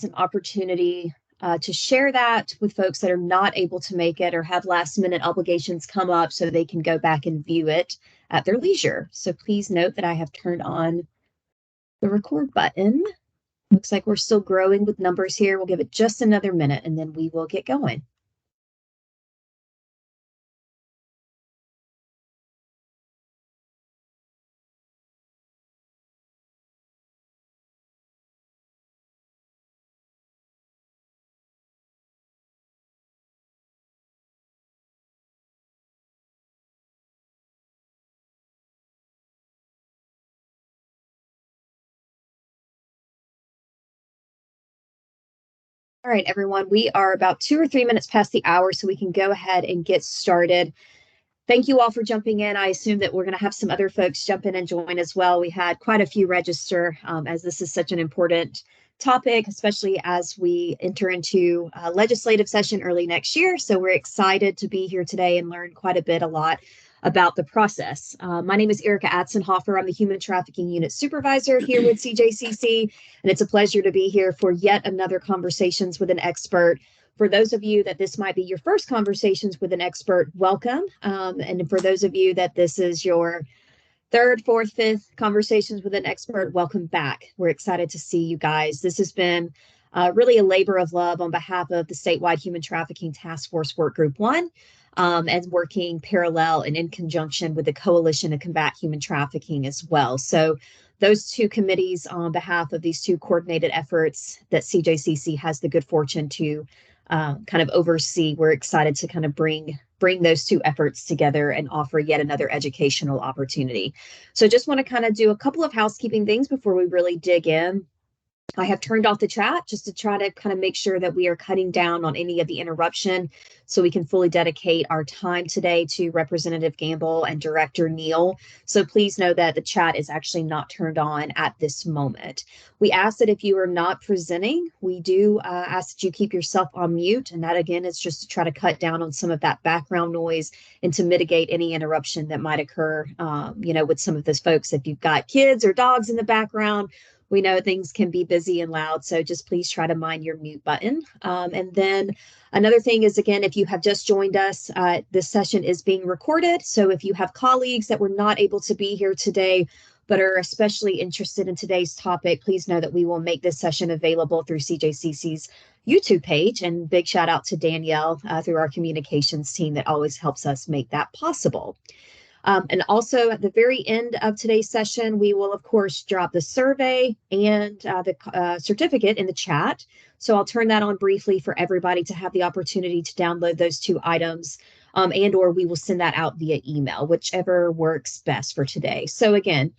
an opportunity to share that with folks that are not able to make it or have last minute obligations come up so they can go back and view it at their leisure. So please note that I have turned on the record button. Looks like we're still growing with numbers here. We'll give it just another minute and then we will get going. All right, everyone, we are about 2 or 3 minutes past the hour, so we can go ahead and get started. Thank you all for jumping in. I assume that we're going to have some other folks jump in and join as well. We had quite a few register as this is such an important topic, especially as we enter into legislative session early next year. So we're excited to be here today and learn quite a lot about the process. My name is Erica Atzenhofer. I'm the Human Trafficking Unit Supervisor here with CJCC, and it's a pleasure to be here for yet another Conversations with an Expert. For those of you that this might be your first Conversations with an Expert, welcome. And for those of you that this is your third, fourth, fifth Conversations with an Expert, welcome back. We're excited to see you guys. This has been really a labor of love on behalf of the Statewide Human Trafficking Task Force Work Group 1, and working parallel and in conjunction with the Coalition to Combat Human Trafficking as well. So those two committees on behalf of these two coordinated efforts that CJCC has the good fortune to kind of oversee, we're excited to kind of bring those two efforts together and offer yet another educational opportunity. So just want to kind of do a couple of housekeeping things before we really dig in. I have turned off the chat just to try to kind of make sure that we are cutting down on any of the interruption so we can fully dedicate our time today to Representative Gamble and Director Neal. So please know that the chat is actually not turned on at this moment. We ask that if you are not presenting, we do ask that you keep yourself on mute. And that again is just to try to cut down on some of that background noise and to mitigate any interruption that might occur, with some of those folks. If you've got kids or dogs in the background, we know things can be busy and loud, so just please try to mind your mute button. And then another thing is, again, if you have just joined us, this session is being recorded. So if you have colleagues that were not able to be here today, but are especially interested in today's topic, please know that we will make this session available through CJCC's YouTube page. And big shout out to Danielle through our communications team that always helps us make that possible. And also at the very end of today's session, we will, of course, drop the survey and the certificate in the chat. So I'll turn that on briefly for everybody to have the opportunity to download those two items, and or we will send that out via email, whichever works best for today. So again,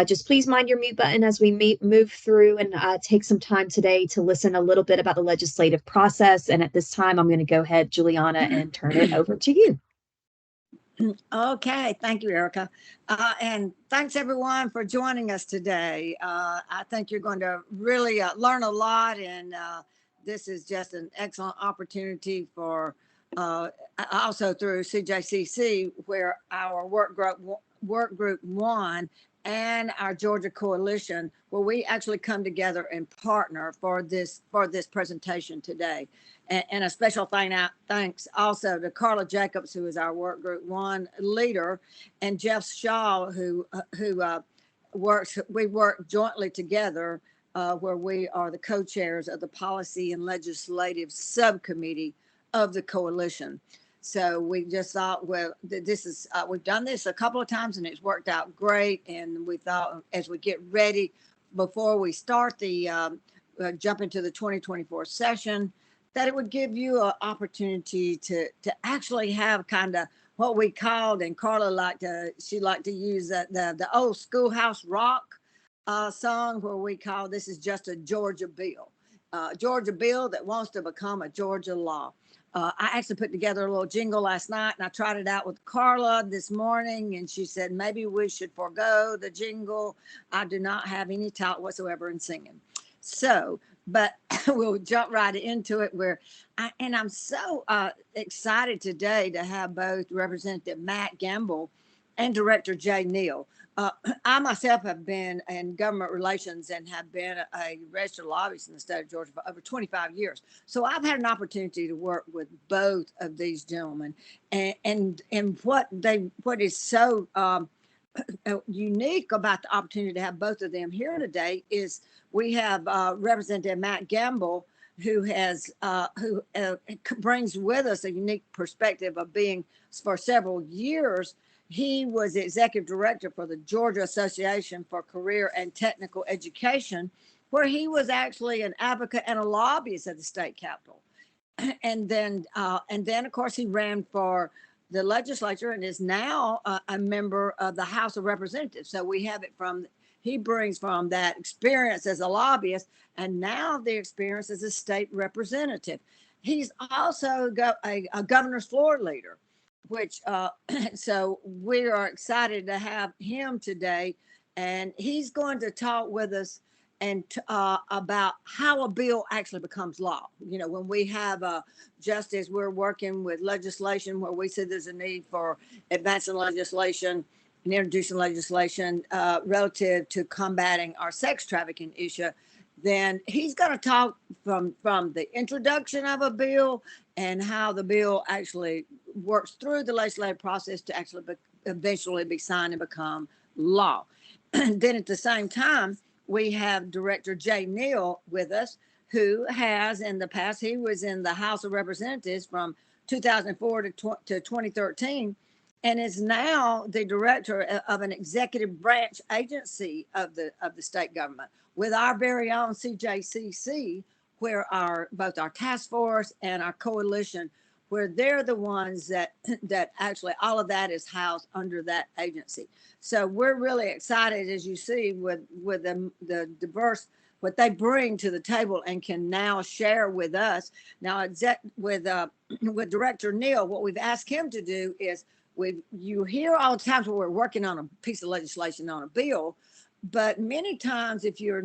just please mind your mute button as we move through and take some time today to listen a little bit about the legislative process. And at this time, I'm going to go ahead, Juliana, and turn it over to you. Okay, thank you, Erica. And thanks everyone for joining us today. I think you're going to really learn a lot, and this is just an excellent opportunity for also through CJCC, where our work group 1 and our Georgia Coalition, where we actually come together and partner for this presentation today. And a special thanks also to Carla Jacobs, who is our Work Group 1 leader, and Jeff Shaw, who we work jointly together, where we are the co-chairs of the Policy and Legislative Subcommittee of the Coalition. So we just thought, well, this is we've done this a couple of times and it's worked out great. And we thought, as we get ready before we start the jump into the 2024 session, that it would give you an opportunity to actually have kind of what we called, and Carla she liked to use the old Schoolhouse Rock song, where we call this is just a Georgia bill, Georgia bill that wants to become a Georgia law. I actually put together a little jingle last night, and I tried it out with Carla this morning, and she said maybe we should forego the jingle. I do not have any talent whatsoever in singing. So, but we'll jump right into it. And I'm so excited today to have both Representative Matt Gamble and Director Jay Neal. I myself have been in government relations and have been a registered lobbyist in the state of Georgia for over 25 years. So I've had an opportunity to work with both of these gentlemen, and what is so unique about the opportunity to have both of them here today is we have Representative Matt Gamble, who brings with us a unique perspective of being for several years. He was the executive director for the Georgia Association for Career and Technical Education, where he was actually an advocate and a lobbyist at the state capitol. And then of course, he ran for the legislature and is now a member of the House of Representatives. So we have it he brings from that experience as a lobbyist and now the experience as a state representative. He's also a governor's floor leader, which so we are excited to have him today, and he's going to talk with us and about how a bill actually becomes law. You know, when we have just as we're working with legislation where we see there's a need for advancing legislation and introducing legislation relative to combating our sex trafficking issue, then he's going to talk from the introduction of a bill and how the bill actually works through the legislative process to actually eventually be signed and become law. And then at the same time, we have Director Jay Neal with us, who has in the past, he was in the House of Representatives from 2004 to 2013, and is now the director of an executive branch agency of the state government with our very own CJCC, where both our task force and our coalition, where they're the ones that actually all of that is housed under that agency. So we're really excited, as you see, with the diverse, what they bring to the table and can now share with us. Now, with Director Neal, what we've asked him to do is, you hear all the times where we're working on a piece of legislation on a bill, but many times if you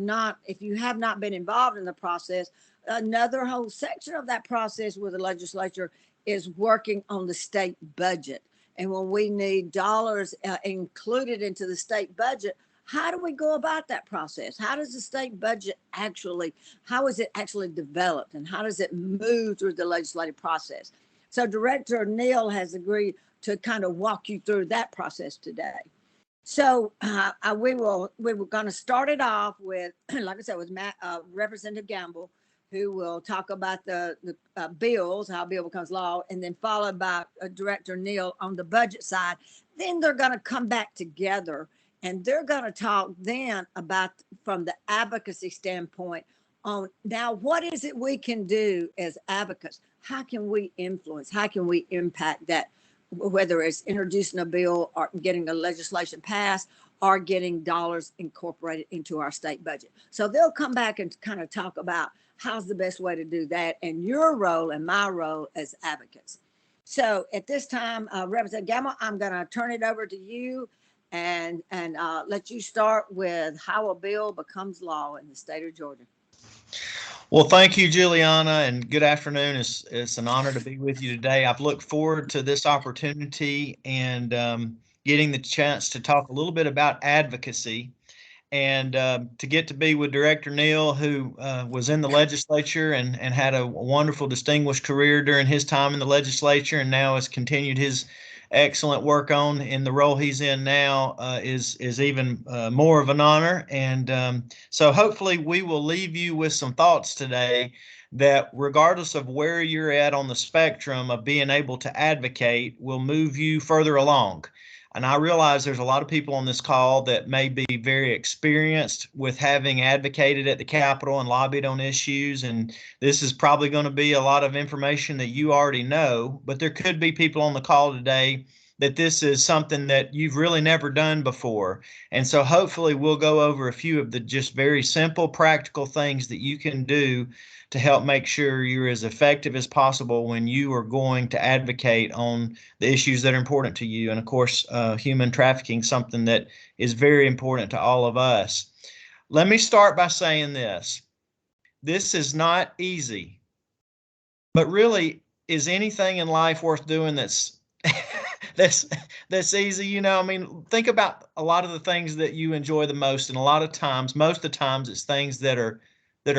have not been involved in the process, another whole section of that process with the legislature is working on the state budget. And when we need dollars included into the state budget, how do we go about that process? How does the state budget how is it actually developed, and how does it move through the legislative process? So Director Neal has agreed to kind of walk you through that process today. So we were going to start it off with, like I said, with Representative Gamble, who will talk about the bills, how a bill becomes law, and then followed by Director Neal on the budget side. Then they're going to come back together, and they're going to talk then about, from the advocacy standpoint, on now what is it we can do as advocates? How can we influence? How can we impact that? Whether it's introducing a bill or getting the legislation passed or getting dollars incorporated into our state budget. So they'll come back and kind of talk about how's the best way to do that and your role and my role as advocates. So at this time, Representative Gamble, I'm going to turn it over to you and let you start with how a bill becomes law in the state of Georgia. Well, thank you, Juliana, and good afternoon. It's an honor to be with you today. I've looked forward to this opportunity and getting the chance to talk a little bit about advocacy, and to get to be with Director Neal, who was in the legislature and had a wonderful, distinguished career during his time in the legislature, and now has continued his excellent work in the role he's in now is even more of an honor. And so hopefully we will leave you with some thoughts today that, regardless of where you're at on the spectrum of being able to advocate, will move you further along. And I realize there's a lot of people on this call that may be very experienced with having advocated at the Capitol and lobbied on issues. And this is probably going to be a lot of information that you already know, but there could be people on the call today that this is something that you've really never done before. And so hopefully we'll go over a few of the just very simple, practical things that you can do to help make sure you're as effective as possible when you are going to advocate on the issues that are important to you. And of course, human trafficking, something that is very important to all of us. Let me start by saying this. This is not easy, but really, is anything in life worth doing that's that's that's easy. You know, I mean, think about a lot of the things that you enjoy the most, and a lot of times, most of the times, it's things that are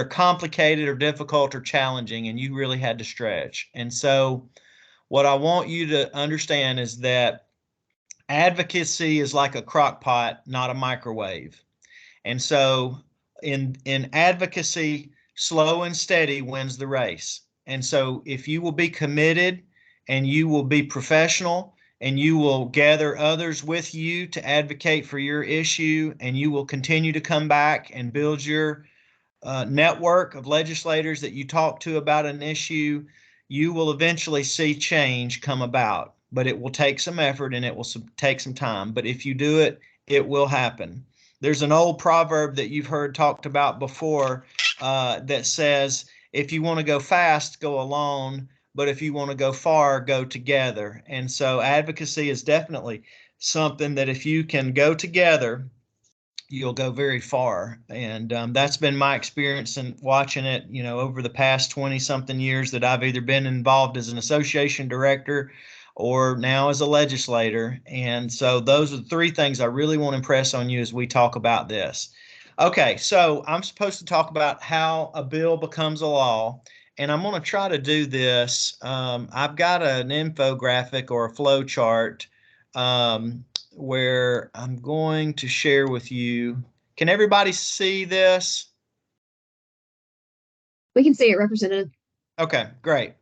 complicated or difficult or challenging, and you really had to stretch. And so, what I want you to understand is that advocacy is like a crock pot, not a microwave. And so in advocacy, slow and steady wins the race. And so if you will be committed and you will be professional and you will gather others with you to advocate for your issue, and you will continue to come back and build your network of legislators that you talk to about an issue, you will eventually see change come about. But it will take some effort and it will take some time. But if you do it, it will happen. There's an old proverb that you've heard talked about before that says, if you want to go fast, go alone. But if you want to go far, go together. And so advocacy is definitely something that if you can go together, you'll go very far. And that's been my experience in watching it, you know, over the past 20 something years that I've either been involved as an association director or now as a legislator. And so those are the three things I really want to impress on you as we talk about this. Okay, so I'm supposed to talk about how a bill becomes a law, and I'm going to try to do this. I've got an infographic or a flow chart where I'm going to share with you. Can everybody see this? We can see it, Representative. Okay, great.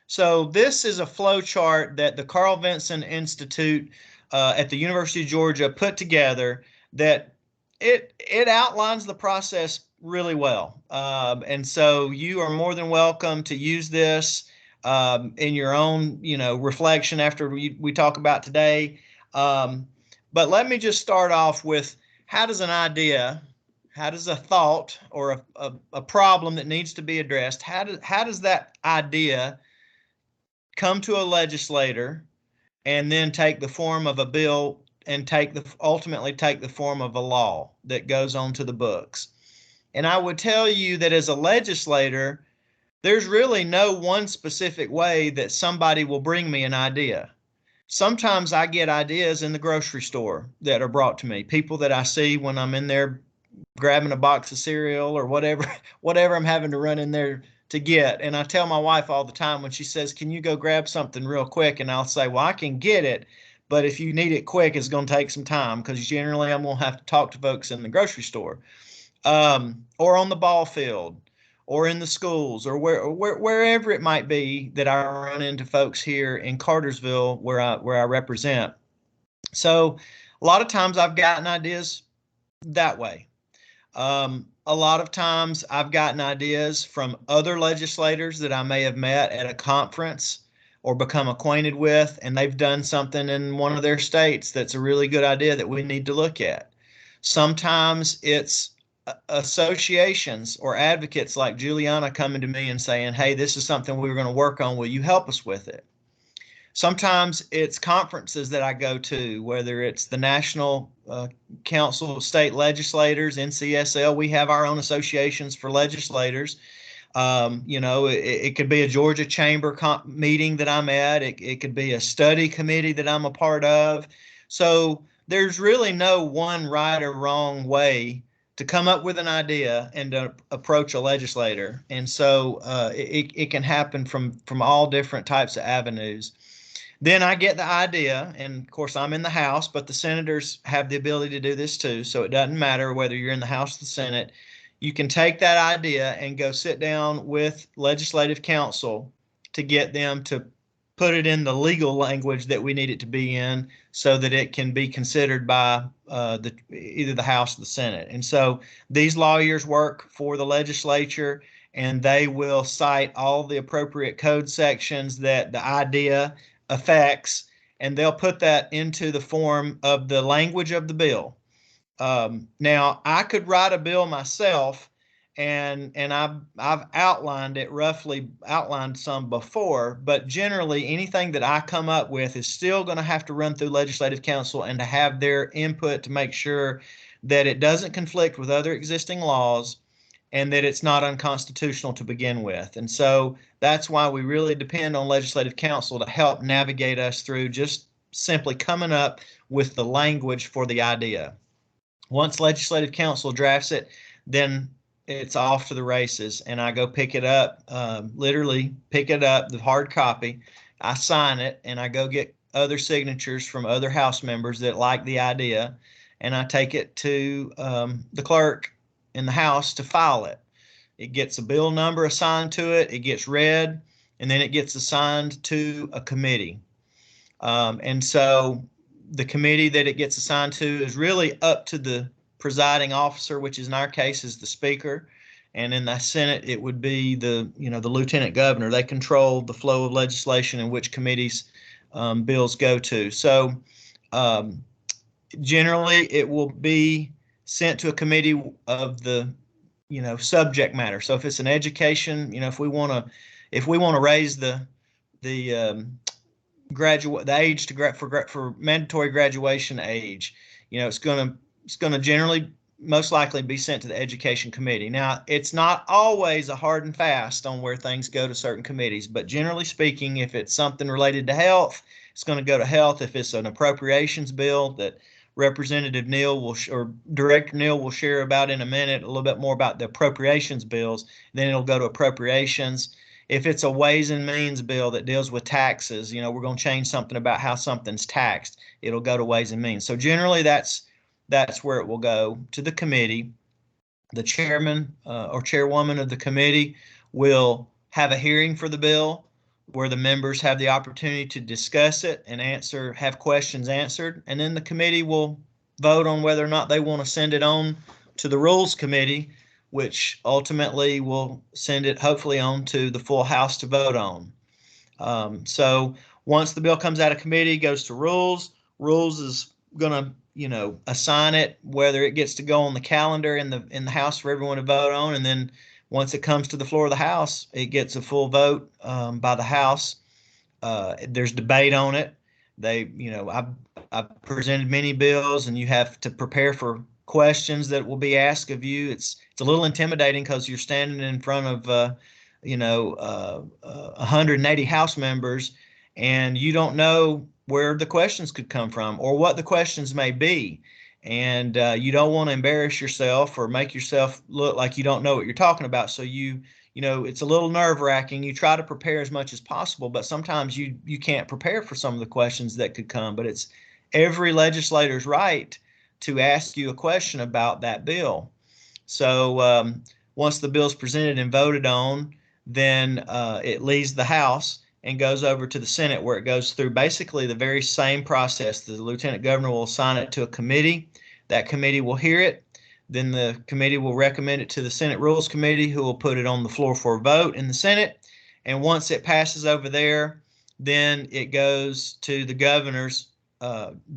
So this is a flow chart that the Carl Vinson Institute at the University of Georgia put together that it outlines the process really well. And so you are more than welcome to use this in your own, you know, reflection after we talk about today. But let me just start off with, how does an idea, how does a thought or a problem that needs to be addressed, how does that idea come to a legislator and then take the form of a bill and ultimately take the form of a law that goes on to the books? And I would tell you that as a legislator, there's really no one specific way that somebody will bring me an idea. Sometimes I get ideas in the grocery store that are brought to me, people that I see when I'm in there grabbing a box of cereal or whatever I'm having to run in there to get. And I tell my wife all the time when she says, can you go grab something real quick? And I'll say, well, I can get it, but if you need it quick, it's going to take some time, because generally I'm going to have to talk to folks in the grocery store or on the ball field or in the schools or wherever it might be that I run into folks here in Cartersville where I represent. So a lot of times I've gotten ideas that way. A lot of times I've gotten ideas from other legislators that I may have met at a conference or become acquainted with, and they've done something in one of their states that's a really good idea that we need to look at. Sometimes it's associations or advocates like Juliana coming to me and saying, hey, this is something we were going to work on. Will you help us with it? Sometimes it's conferences that I go to, whether it's the National Council of State Legislators, NCSL. We have our own associations for legislators. You know, it could be a Georgia Chamber meeting that I'm at. It could be a study committee that I'm a part of. So there's really no one right or wrong way to come up with an idea and to approach a legislator. And so it can happen from all different types of avenues. Then I get the idea, and of course I'm in the House, but the senators have the ability to do this too. So it doesn't matter whether you're in the House or the Senate. You can take that idea and go sit down with legislative counsel to get them to put it in the legal language that we need it to be in, so that it can be considered by either the House or the Senate. And so these lawyers work for the legislature, and they will cite all the appropriate code sections that the idea affects, and they'll put that into the form of the language of the bill. Now, I could write a bill myself, and I've outlined some before, but generally anything that I come up with is still going to have to run through legislative counsel and to have their input to make sure that it doesn't conflict with other existing laws and that it's not unconstitutional to begin with. And so that's why we really depend on legislative counsel to help navigate us through just simply coming up with the language for the idea. Once Legislative Council drafts it, then it's off to the races, and I go pick it up, literally pick it up, the hard copy. I sign it, and I go get other signatures from other House members that like the idea, and I take it to the clerk in the House to file it. It gets a bill number assigned to it, it gets read, and then it gets assigned to a committee. And so the committee that it gets assigned to is really up to the presiding officer, which in our case is the speaker. And in the Senate, it would be the lieutenant governor. They control the flow of legislation and which committees bills go to. So generally, it will be sent to a committee of the subject matter. So if it's an education, if we want to raise the age for mandatory graduation age, it's going to generally most likely be sent to the education committee. Now, it's not always a hard and fast on where things go to certain committees, but generally speaking, if it's something related to health, it's going to go to health. If it's an appropriations bill that Representative Neal or Director Neal will share about in a minute, a little bit more about the appropriations bills, then it'll go to appropriations. If it's a Ways and Means bill that deals with taxes, we're going to change something about how something's taxed, it'll go to Ways and Means. So generally that's where it will go, to the committee. The chairman or chairwoman of the committee will have a hearing for the bill where the members have the opportunity to discuss it and have questions answered. And then the committee will vote on whether or not they want to send it on to the Rules Committee, which ultimately will send it hopefully on to the full House to vote on. So once the bill comes out of committee, goes to Rules is going to assign it, whether it gets to go on the calendar in the House for everyone to vote on, and then once it comes to the floor of the House, it gets a full vote by the House. There's debate on it. I've presented many bills, and you have to prepare for questions that will be asked of you. It's a little intimidating because you're standing in front of 180 House members, and you don't know where the questions could come from or what the questions may be. And you don't want to embarrass yourself or make yourself look like you don't know what you're talking about. So it's a little nerve-wracking. You try to prepare as much as possible, but sometimes you can't prepare for some of the questions that could come. But it's every legislator's right to ask you a question about that bill. So once the bill's presented and voted on, then it leaves the House and goes over to the Senate, where it goes through basically the very same process. The lieutenant governor will assign it to a committee. That committee will hear it. Then the committee will recommend it to the Senate Rules Committee, who will put it on the floor for a vote in the Senate. And once it passes over there, then it goes to the governor's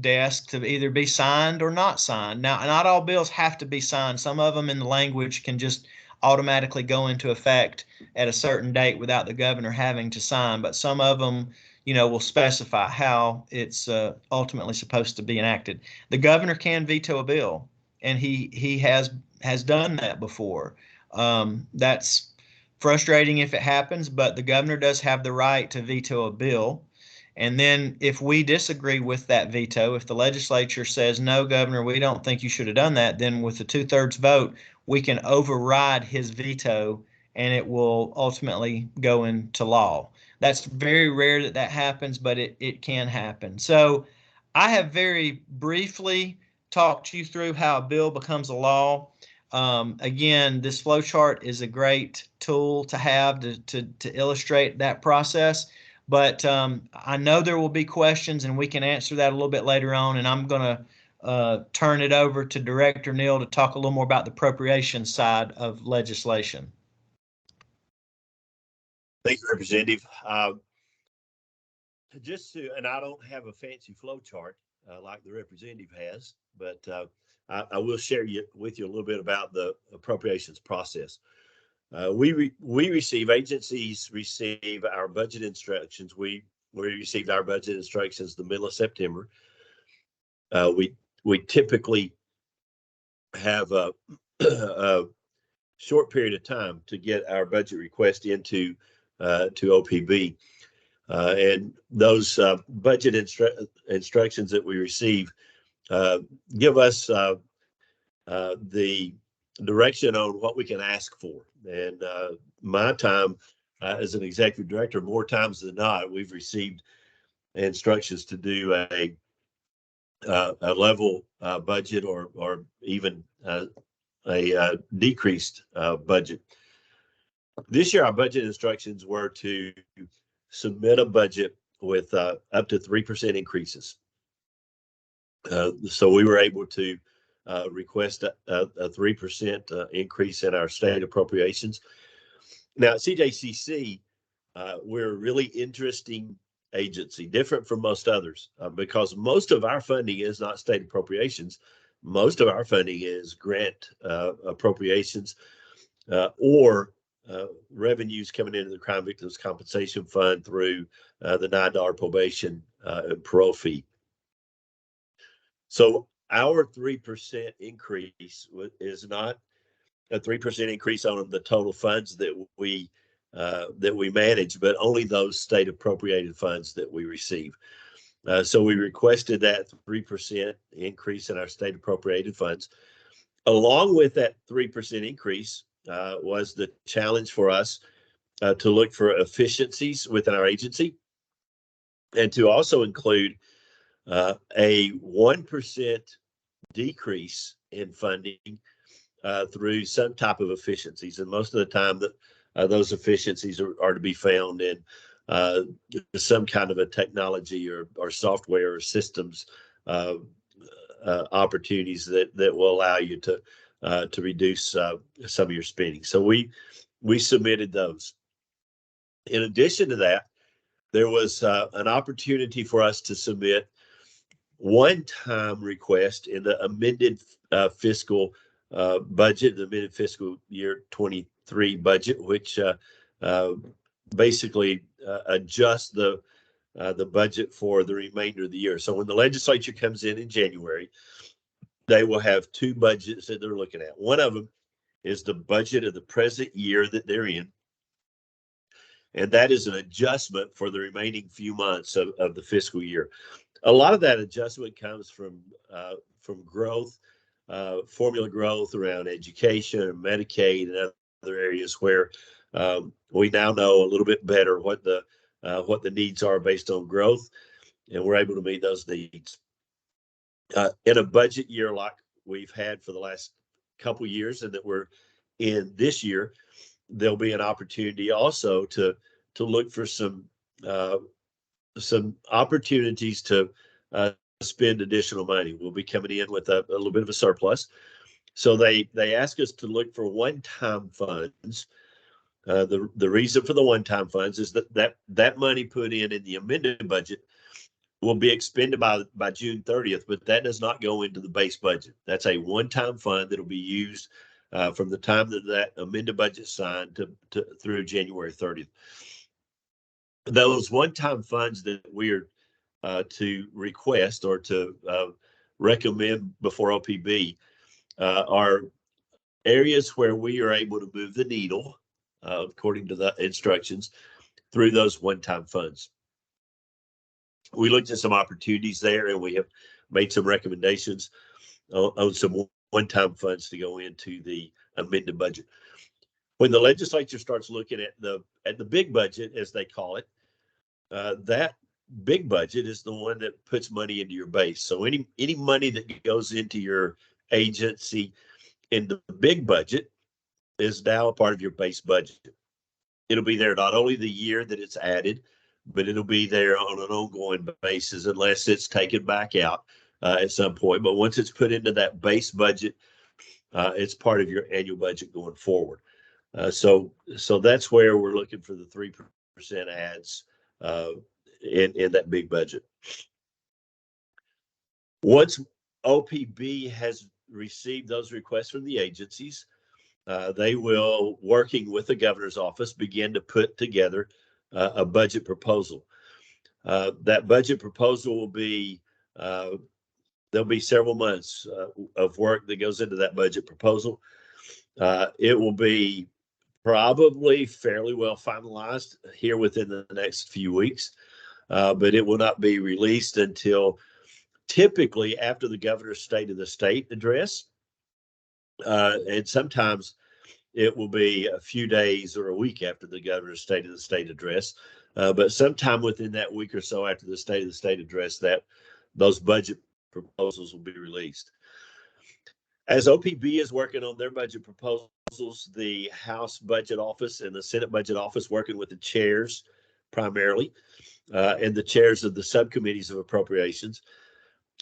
desk to either be signed or not signed. Now, not all bills have to be signed. Some of them in the language can just automatically go into effect at a certain date without the governor having to sign, but some of them, will specify how it's ultimately supposed to be enacted. The governor can veto a bill, and he has done that before. That's frustrating if it happens, but the governor does have the right to veto a bill. And then if we disagree with that veto, if the legislature says, no, Governor, we don't think you should have done that, then with the 2/3 vote, we can override his veto and it will ultimately go into law. That's very rare that happens, but it can happen. So I have very briefly talked you through how a bill becomes a law. Again, this flow chart is a great tool to have to illustrate that process. But I know there will be questions, and we can answer that a little bit later on. And I'm going to turn it over to Director Neal to talk a little more about the appropriations side of legislation. Thank you, Representative. And I don't have a fancy flow chart like the representative has, but I will share with you a little bit about the appropriations process. Agencies receive our budget instructions. We received our budget instructions the middle of September. We typically have a short period of time to get our budget request into to OPB. And those budget instructions that we receive give us the direction on what we can ask for. And my time as an executive director, more times than not, we've received instructions to do a level budget or even a decreased budget. This year, our budget instructions were to submit a budget with up to 3% increases. So we were able to request a 3% increase in our state appropriations. Now, at CJCC, we're a really interesting agency, different from most others, because most of our funding is not state appropriations. Most of our funding is grant appropriations or revenues coming into the Crime Victims Compensation Fund through the $9 probation and parole fee. So our 3% increase is not a 3% increase on the total funds that we manage, but only those state appropriated funds that we receive. So we requested that 3% increase in our state appropriated funds. Along with that 3% increase was the challenge for us to look for efficiencies within our agency and to also include a 1% decrease in funding through some type of efficiencies. And most of the time that those efficiencies are to be found in some kind of a technology or software or systems opportunities that will allow you to reduce some of your spending. So we submitted those. In addition to that, there was an opportunity for us to submit one-time request in the amended fiscal budget, the amended fiscal year 23 budget, which basically adjusts the budget for the remainder of the year. So when the legislature comes in January, they will have two budgets that they're looking at. One of them is the budget of the present year that they're in. And that is an adjustment for the remaining few months of the fiscal year. A lot of that adjustment comes from growth, formula growth around education and Medicaid and other areas where we now know a little bit better what the needs are based on growth, and we're able to meet those needs. In a budget year like we've had for the last couple years and that we're in this year, there'll be an opportunity also to look for some opportunities to spend additional money. We'll be coming in with a little bit of a surplus. So they ask us to look for one-time funds. The reason for the one-time funds is that money put in the amended budget will be expended by June 30th, but that does not go into the base budget. That's a one-time fund that will be used from the time that amended budget is signed to through January 30th. Those one-time funds that we are to request or to recommend before OPB are areas where we are able to move the needle according to the instructions through those one-time funds. We looked at some opportunities there, and we have made some recommendations on some one-time funds to go into the amended budget. When the legislature starts looking at the big budget, as they call it, that big budget is the one that puts money into your base. So any money that goes into your agency in the big budget is now a part of your base budget. It'll be there not only the year that it's added, but it'll be there on an ongoing basis unless it's taken back out at some point. But once it's put into that base budget, it's part of your annual budget going forward. So that's where we're looking for the 3% adds in that big budget. Once OPB has received those requests from the agencies, they will, working with the governor's office, begin to put together a budget proposal. That budget proposal will be, there'll be several months of work that goes into that budget proposal. It will be probably fairly well finalized here within the next few weeks, but it will not be released until typically after the governor's State of the State address. And sometimes it will be a few days or a week after the governor's State of the State address. But sometime within that week or so after the State of the State address, that those budget proposals will be released. As OPB is working on their budget proposals, the House Budget Office and the Senate Budget Office, working with the chairs primarily, and the chairs of the subcommittees of appropriations,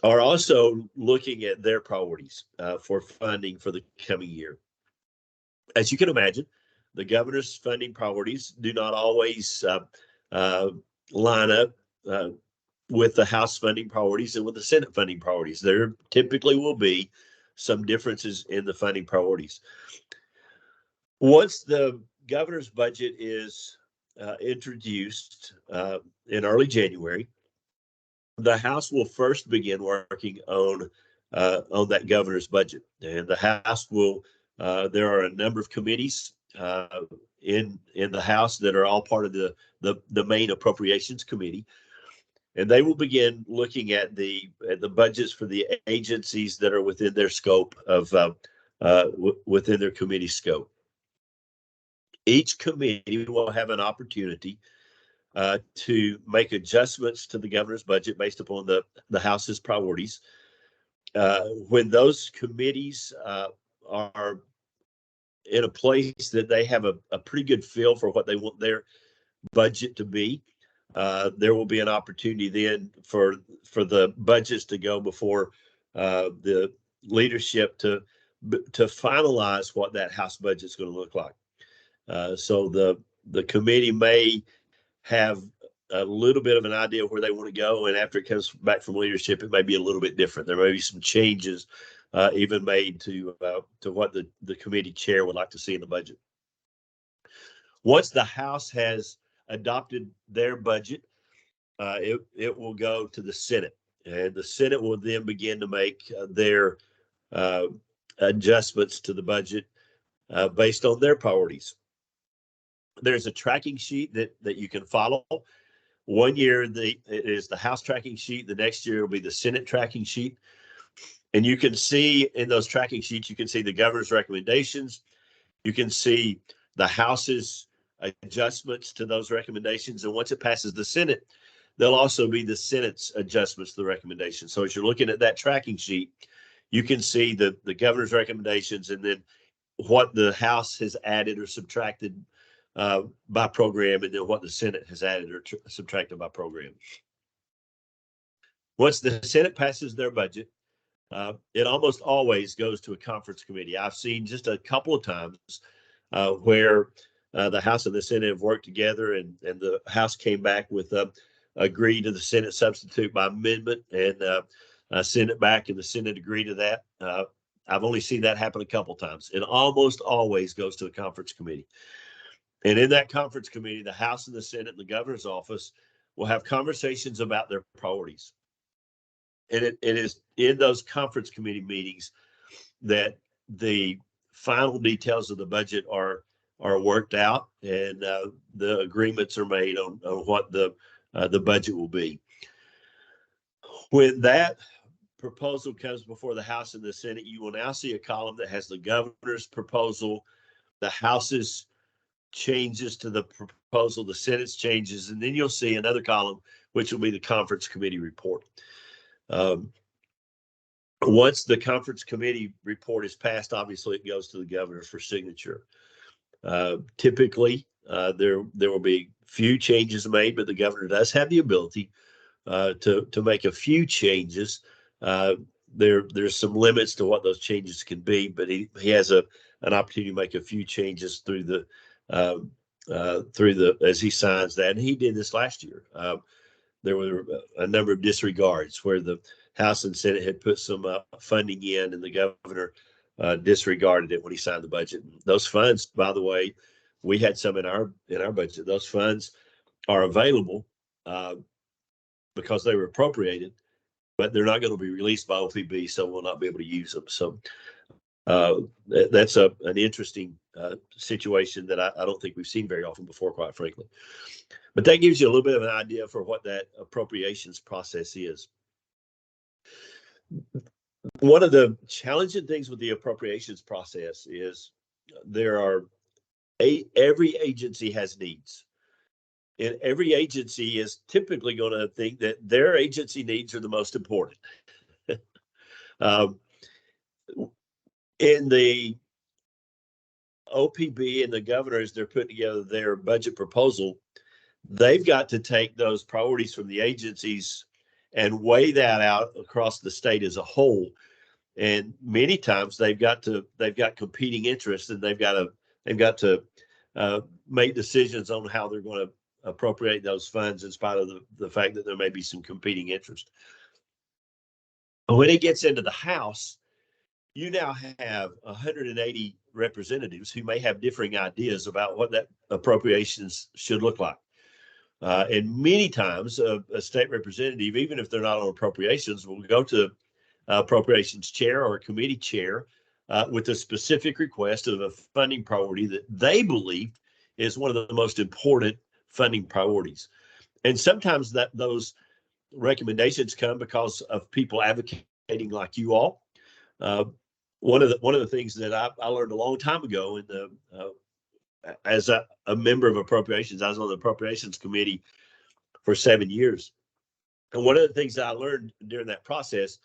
are also looking at their priorities for funding for the coming year. As you can imagine, the governor's funding priorities do not always line up with the House funding priorities and with the Senate funding priorities. There typically will be some differences in the funding priorities. Once the governor's budget is introduced in early January, the House will first begin working on that governor's budget, and the House will. There are a number of committees in the House that are all part of the main Appropriations Committee, and they will begin looking at the budgets for the agencies that are within their scope of within their committee scope. Each committee will have an opportunity to make adjustments to the governor's budget based upon the House's priorities. When those committees are in a place that they have a pretty good feel for what they want their budget to be, there will be an opportunity then for the budgets to go before the leadership to finalize what that House budget is going to look like. So the committee may have a little bit of an idea of where they want to go, and after it comes back from leadership, it may be a little bit different. There may be some changes even made to what the committee chair would like to see in the budget. Once the House has adopted their budget, it will go to the Senate, and the Senate will then begin to make their adjustments to the budget based on their priorities. There's a tracking sheet that you can follow. One year it is the House tracking sheet. The next year will be the Senate tracking sheet. And you can see in those tracking sheets, you can see the governor's recommendations. You can see the House's adjustments to those recommendations. And once it passes the Senate, there'll also be the Senate's adjustments to the recommendations. So as you're looking at that tracking sheet, you can see the governor's recommendations and then what the House has added or subtracted by program, and then what the Senate has added or subtracted by program. Once the Senate passes their budget, it almost always goes to a conference committee. I've seen just a couple of times where the House and the Senate have worked together, and the House came back with agree to the Senate substitute by amendment, and send it back, and the Senate agreed to that. I've only seen that happen a couple of times. It almost always goes to the conference committee. And in that conference committee, the House and the Senate and the governor's office will have conversations about their priorities. And it is in those conference committee meetings that the final details of the budget are worked out, and the agreements are made on what the budget will be. When that proposal comes before the House and the Senate, you will now see a column that has the governor's proposal, the House's changes to the proposal, the Senate's changes, and then you'll see another column, which will be the conference committee report. Once the conference committee report is passed, obviously it goes to the governor for signature. Typically, there will be few changes made, but the governor does have the ability to make a few changes. There's some limits to what those changes can be, but he has an opportunity to make a few changes through the as he signs that. And he did this last year. There were a number of disregards where the House and Senate had put some funding in, and the governor disregarded it when he signed the budget. Those funds, by the way, we had some in our budget. Those funds are available because they were appropriated, but they're not going to be released by OPB, so we'll not be able to use them. So That's an interesting situation that I don't think we've seen very often before, quite frankly. But that gives you a little bit of an idea for what that appropriations process is. One of the challenging things with the appropriations process is every agency has needs. And every agency is typically going to think that their agency needs are the most important. In the OPB and the governors, they're putting together their budget proposal. They've got to take those priorities from the agencies and weigh that out across the state as a whole. And many times they've got competing interests, and they've got to make decisions on how they're going to appropriate those funds in spite of the fact that there may be some competing interest. But when it gets into the House, you now have 180 representatives who may have differing ideas about what that appropriations should look like. And many times a state representative, even if they're not on appropriations, will go to appropriations chair or a committee chair with a specific request of a funding priority that they believe is one of the most important funding priorities. And sometimes those recommendations come because of people advocating like you all. One of the things that I learned a long time ago as a member of appropriations, I was on the appropriations committee for 7 years. And one of the things that I learned during that process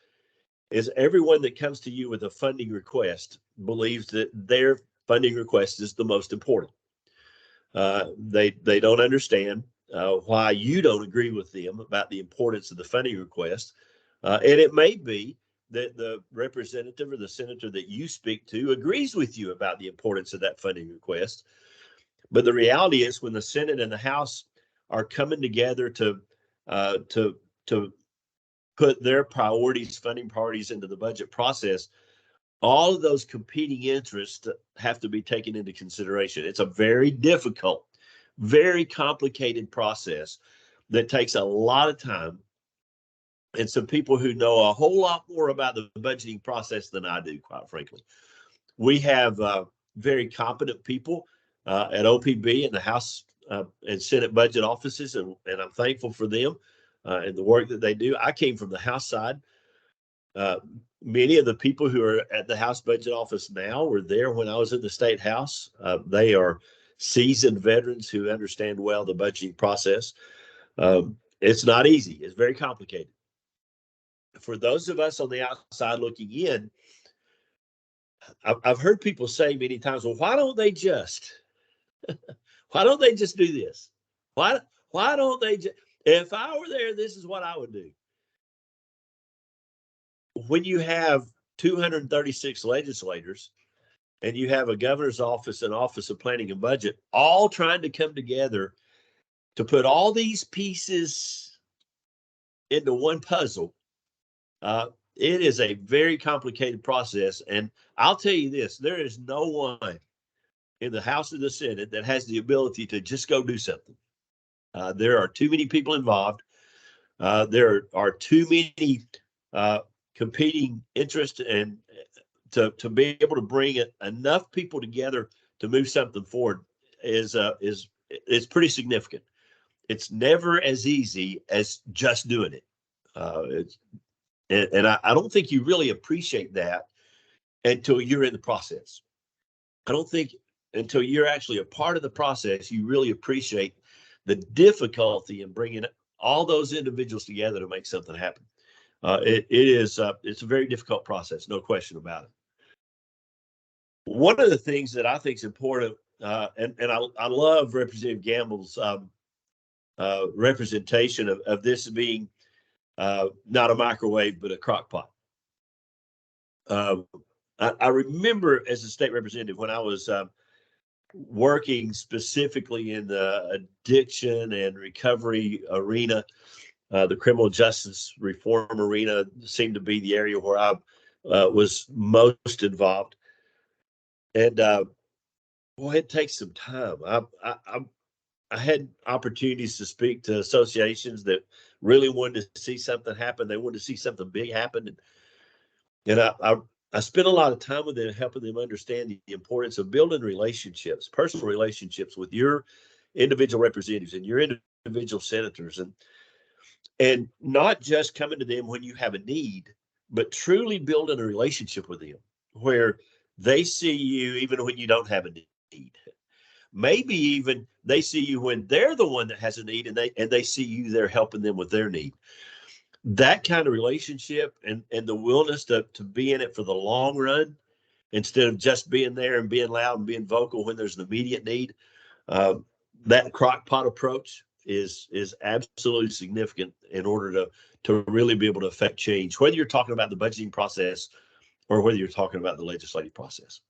is everyone that comes to you with a funding request believes that their funding request is the most important. They don't understand why you don't agree with them about the importance of the funding request. And it may be that the representative or the senator that you speak to agrees with you about the importance of that funding request. But the reality is, when the Senate and the House are coming together to put their funding priorities into the budget process, all of those competing interests have to be taken into consideration. It's a very difficult, very complicated process that takes a lot of time. And some people who know a whole lot more about the budgeting process than I do, quite frankly. We have very competent people at OPB and the House and Senate budget offices, and I'm thankful for them and the work that they do. I came from the House side. Many of the people who are at the House budget office now were there when I was in the State House. They are seasoned veterans who understand well the budgeting process. It's not easy. It's very complicated. For those of us on the outside looking in, I've heard people say many times, well, why don't they just do this? Why don't they just, if I were there, this is what I would do. When you have 236 legislators and you have a governor's office and Office of Planning and Budget all trying to come together to put all these pieces into one puzzle, it is a very complicated process. And I'll tell you this, there is no one in the House or the Senate that has the ability to just go do something. There are too many people involved. There are too many competing interests, and to be able to bring enough people together to move something forward is pretty significant. It's never as easy as just doing it. And I don't think you really appreciate that until you're in the process. I don't think until you're actually a part of the process, you really appreciate the difficulty in bringing all those individuals together to make something happen. It's a very difficult process, no question about it. One of the things that I think is important, and I love Representative Gamble's representation of this being not a microwave, but a crock pot. I remember as a state representative when I was working specifically in the addiction and recovery arena, the criminal justice reform arena seemed to be the area where I was most involved. And boy, it takes some time. I had opportunities to speak to associations that really wanted to see something happen. They wanted to see something big happen. And I spent a lot of time with them, helping them understand the importance of building relationships, personal relationships with your individual representatives and your individual senators, and not just coming to them when you have a need, but truly building a relationship with them where they see you even when you don't have a need. Maybe even they see you when they're the one that has a need, and they see you there helping them with their need. That kind of relationship and the willingness to be in it for the long run instead of just being there and being loud and being vocal when there's an immediate need. That crock pot approach is absolutely significant in order to really be able to affect change, whether you're talking about the budgeting process or whether you're talking about the legislative process.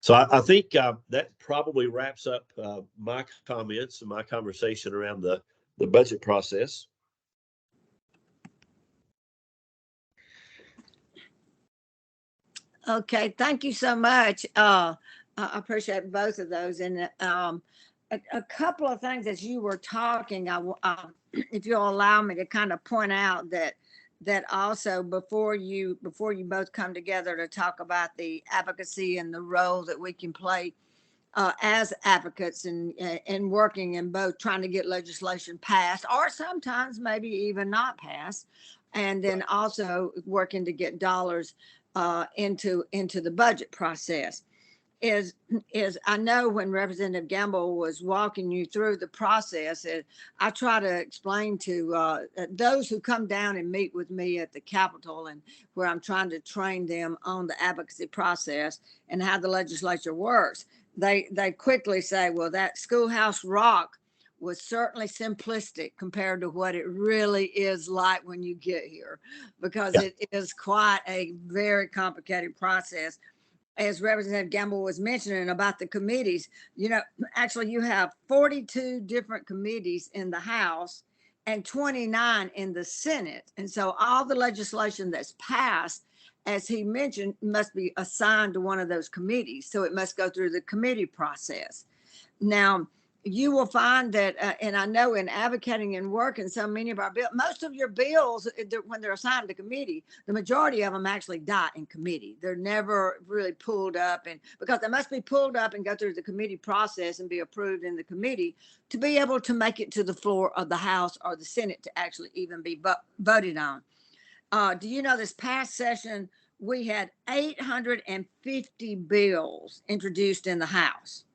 So I think that probably wraps up my comments and my conversation around the budget process. Okay, thank you so much. I appreciate both of those. And a couple of things as you were talking, if you'll allow me to kind of point out that also before you both come together to talk about the advocacy and the role that we can play as advocates and working in both trying to get legislation passed or sometimes maybe even not passed, and then also working to get dollars into the budget process. Is I know when Representative Gamble was walking you through the process, I try to explain to those who come down and meet with me at the Capitol, and where I'm trying to train them on the advocacy process and how the legislature works. They quickly say, well, that Schoolhouse Rock was certainly simplistic compared to what it really is like when you get here, because it is quite a very complicated process. As Representative Gamble was mentioning about the committees, actually you have 42 different committees in the House and 29 in the Senate. And so all the legislation that's passed, as he mentioned, must be assigned to one of those committees. So it must go through the committee process. Now, you will find that, and I know in advocating and working, so many of our bills, most of your bills, when they're assigned to committee, the majority of them actually die in committee. They're never really pulled up, and because they must be pulled up and go through the committee process and be approved in the committee to be able to make it to the floor of the House or the Senate to actually even be voted on. Do you know this past session, we had 850 bills introduced in the House.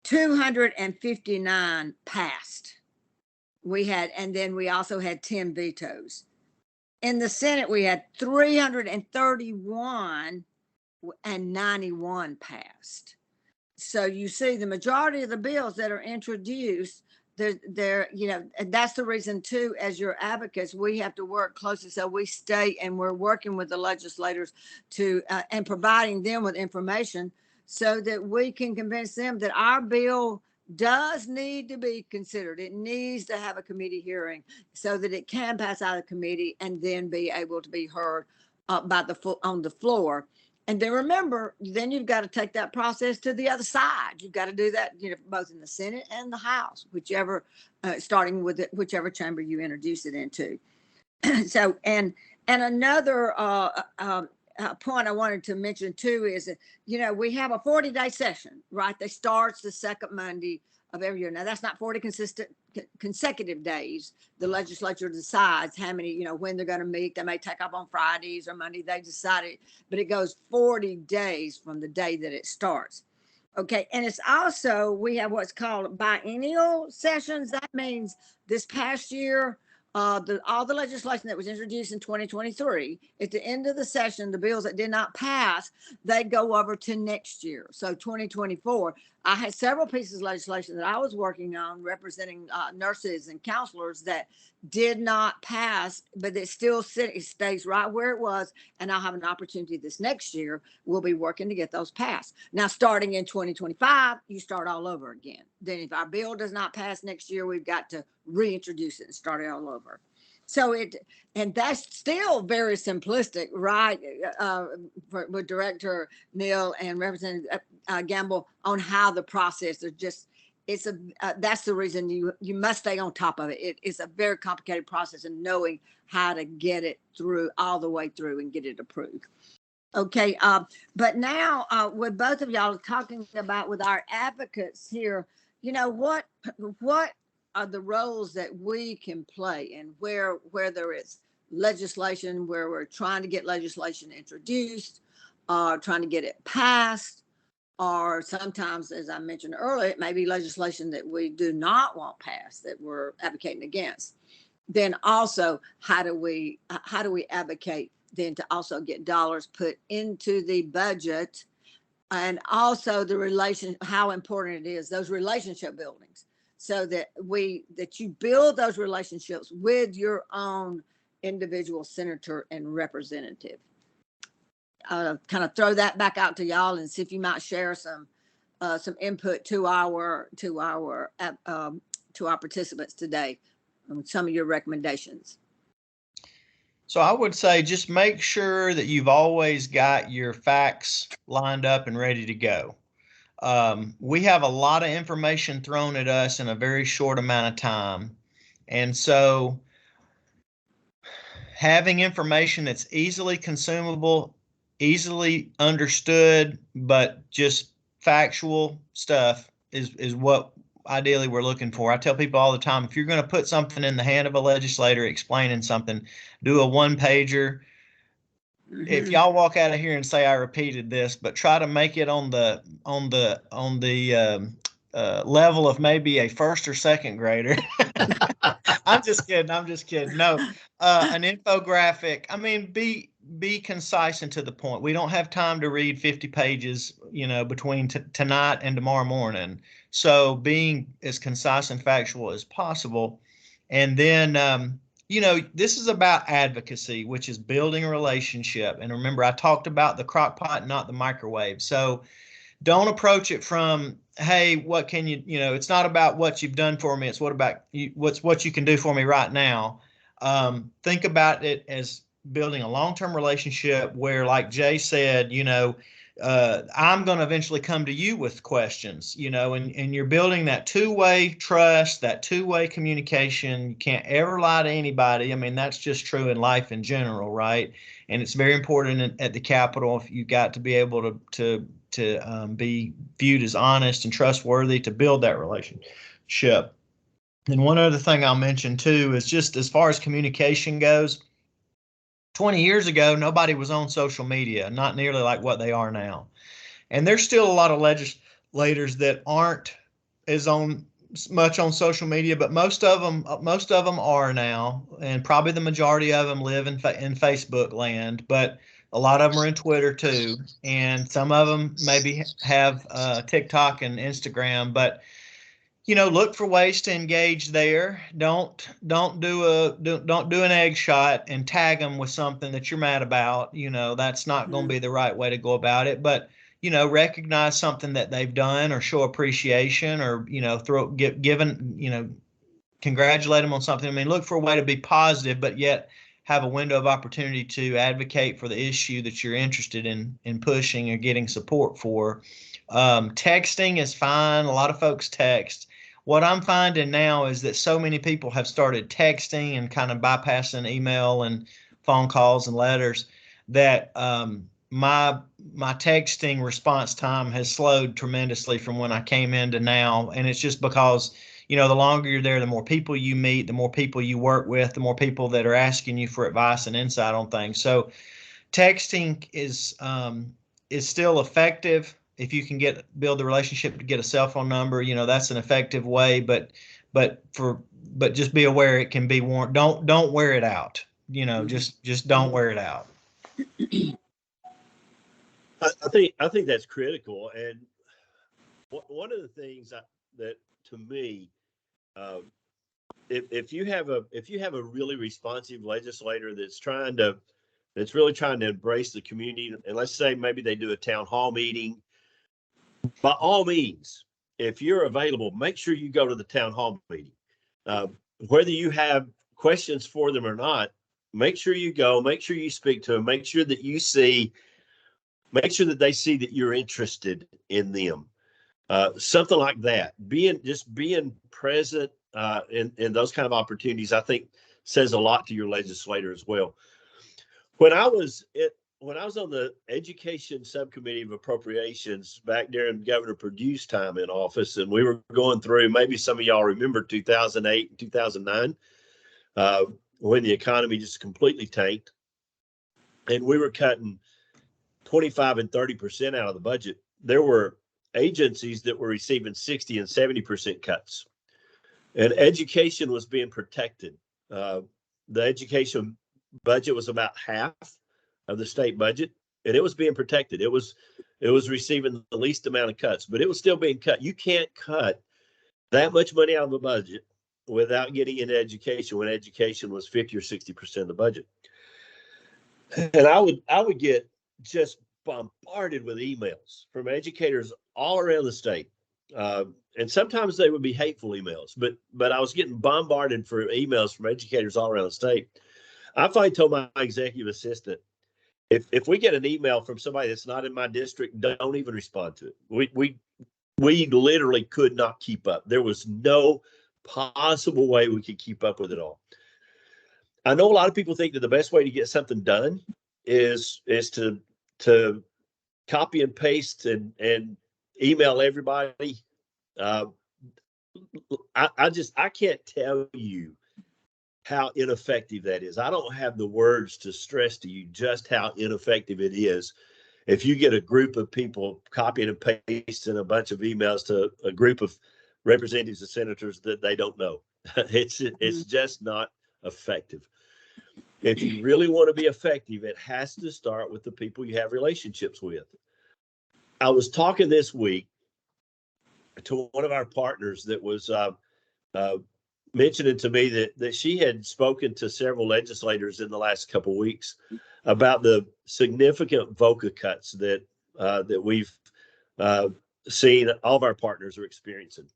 259 passed. And then we also had 10 vetoes. In the Senate, we had 331 and 91 passed. So you see the majority of the bills that are introduced, they're and that's the reason too, as your advocates, we have to work closely. So we stay and we're working with the legislators to, and providing them with information so that we can convince them that our bill does need to be considered. It needs to have a committee hearing so that it can pass out of committee and then be able to be heard on the floor. And then remember, then you've got to take that process to the other side. You've got to do that, both in the Senate and the House, whichever, starting with whichever chamber you introduce it into. So, and another point I wanted to mention too is that, we have a 40-day session, right? That starts the second Monday of every year. Now that's not 40 consecutive days. The legislature decides how many, when they're going to meet. They may take up on Fridays or Monday. They decide it, but it goes 40 days from the day that it starts. Okay. And it's also, we have what's called biennial sessions. That means this past year, all the legislation that was introduced in 2023, at the end of the session, the bills that did not pass, they go over to next year. So 2024, I had several pieces of legislation that I was working on representing nurses and counselors that did not pass, but it still stays right where it was. And I'll have an opportunity this next year. We'll be working to get those passed. Now, starting in 2025, you start all over again. Then if our bill does not pass next year, we've got to reintroduce it and start it all over. So and that's still very simplistic, right? With Director Neal and Representative Gamble on how the process is just, it's that's the reason you must stay on top of it. It is a very complicated process, and knowing how to get it through all the way through and get it approved. Okay, but now with both of y'all talking about with our advocates here, you know, what are the roles that we can play, and where there is legislation, where we're trying to get legislation introduced, trying to get it passed, or sometimes, as I mentioned earlier, it may be legislation that we do not want passed, that we're advocating against. Then also, how do we advocate then to also get dollars put into the budget, and also how important it is, those relationship buildings, so that you build those relationships with your own individual senator and representative. Kind of throw that back out to y'all and see if you might share some input to our participants today on some of your recommendations. So I would say just make sure that you've always got your facts lined up and ready to go. We have a lot of information thrown at us in a very short amount of time. And so having information that's easily consumable, easily understood, but just factual stuff is what ideally we're looking for. I tell people all the time, if you're going to put something in the hand of a legislator explaining something, do a one-pager. If y'all walk out of here and say I repeated this, but try to make it on the level of maybe a first or second grader. I'm just kidding. No, an infographic. I mean, be concise and to the point. We don't have time to read 50 pages, you know, between tonight and tomorrow morning. So being as concise and factual as possible. And then, you know, this is about advocacy, which is building a relationship. And remember, I talked about the crock pot, not the microwave. So don't approach it from, hey, what can you, you know, it's not about what you've done for me. It's what you can do for me right now. Think about it as building a long-term relationship where, like Jay said, you know, I'm going to eventually come to you with questions, you know, and you're building that two-way trust, that two-way communication. You can't ever lie to anybody. I mean, that's just true in life in general, right? And it's very important at the Capitol. If you've got to be able to be viewed as honest and trustworthy to build that relationship. And one other thing I'll mention too is just as far as communication goes, 20 years ago, nobody was on social media, not nearly like what they are now. And there's still a lot of legislators that aren't as much on social media, but most of them are now, and probably the majority of them live in Facebook land, but a lot of them are in Twitter too, and some of them maybe have TikTok and Instagram. But you know, look for ways to engage there. Don't do an egg shot and tag them with something that you're mad about. You know, that's not going to be the right way to go about it. But you know, recognize something that they've done or show appreciation, or you know, congratulate them on something. I mean, look for a way to be positive, but yet have a window of opportunity to advocate for the issue that you're interested in pushing or getting support for. Texting is fine. A lot of folks text. What I'm finding now is that so many people have started texting and kind of bypassing email and phone calls and letters that my texting response time has slowed tremendously from when I came in to now. And it's just because, you know, the longer you're there, the more people you meet, the more people you work with, the more people that are asking you for advice and insight on things. So texting is still effective. If you can build the relationship to get a cell phone number, you know, that's an effective way, but just be aware it can be worn. Don't wear it out. You know, just don't wear it out. I think that's critical. And one of the things that to me, if you have a really responsive legislator that's really trying to embrace the community, and let's say maybe they do a town hall meeting, by all means, if you're available, make sure you go to the town hall meeting. Whether you have questions for them or not, make sure you go, make sure you speak to them, make sure that they see that you're interested in them. something like that. Being present in those kind of opportunities, I think, says a lot to your legislator as well. When I was on the Education Subcommittee of Appropriations back during Governor Perdue's time in office, and we were going through, maybe some of y'all remember 2008 and 2009, when the economy just completely tanked, and we were cutting 25 and 30% out of the budget. There were agencies that were receiving 60 and 70% cuts, and education was being protected. The education budget was about half of the state budget, and it was being protected. It was receiving the least amount of cuts, but it was still being cut. You can't cut that much money out of the budget without getting into education, when education was 50 or 60% of the budget. And I would get just bombarded with emails from educators all around the state. And sometimes they would be hateful emails, but I was getting bombarded for emails from educators all around the state. I finally told my executive assistant, if we get an email from somebody that's not in my district, don't even respond to it. We literally could not keep up. There was no possible way we could keep up with it all. I know a lot of people think that the best way to get something done is to copy and paste and email everybody. I can't tell you how ineffective that is. I don't have the words to stress to you just how ineffective it is if you get a group of people copying and pasting a bunch of emails to a group of representatives and senators that they don't know. It's just not effective. If you really want to be effective, it has to start with the people you have relationships with. I was talking this week to one of our partners that was mentioning to me that she had spoken to several legislators in the last couple of weeks about the significant VOCA cuts that we've seen all of our partners are experiencing.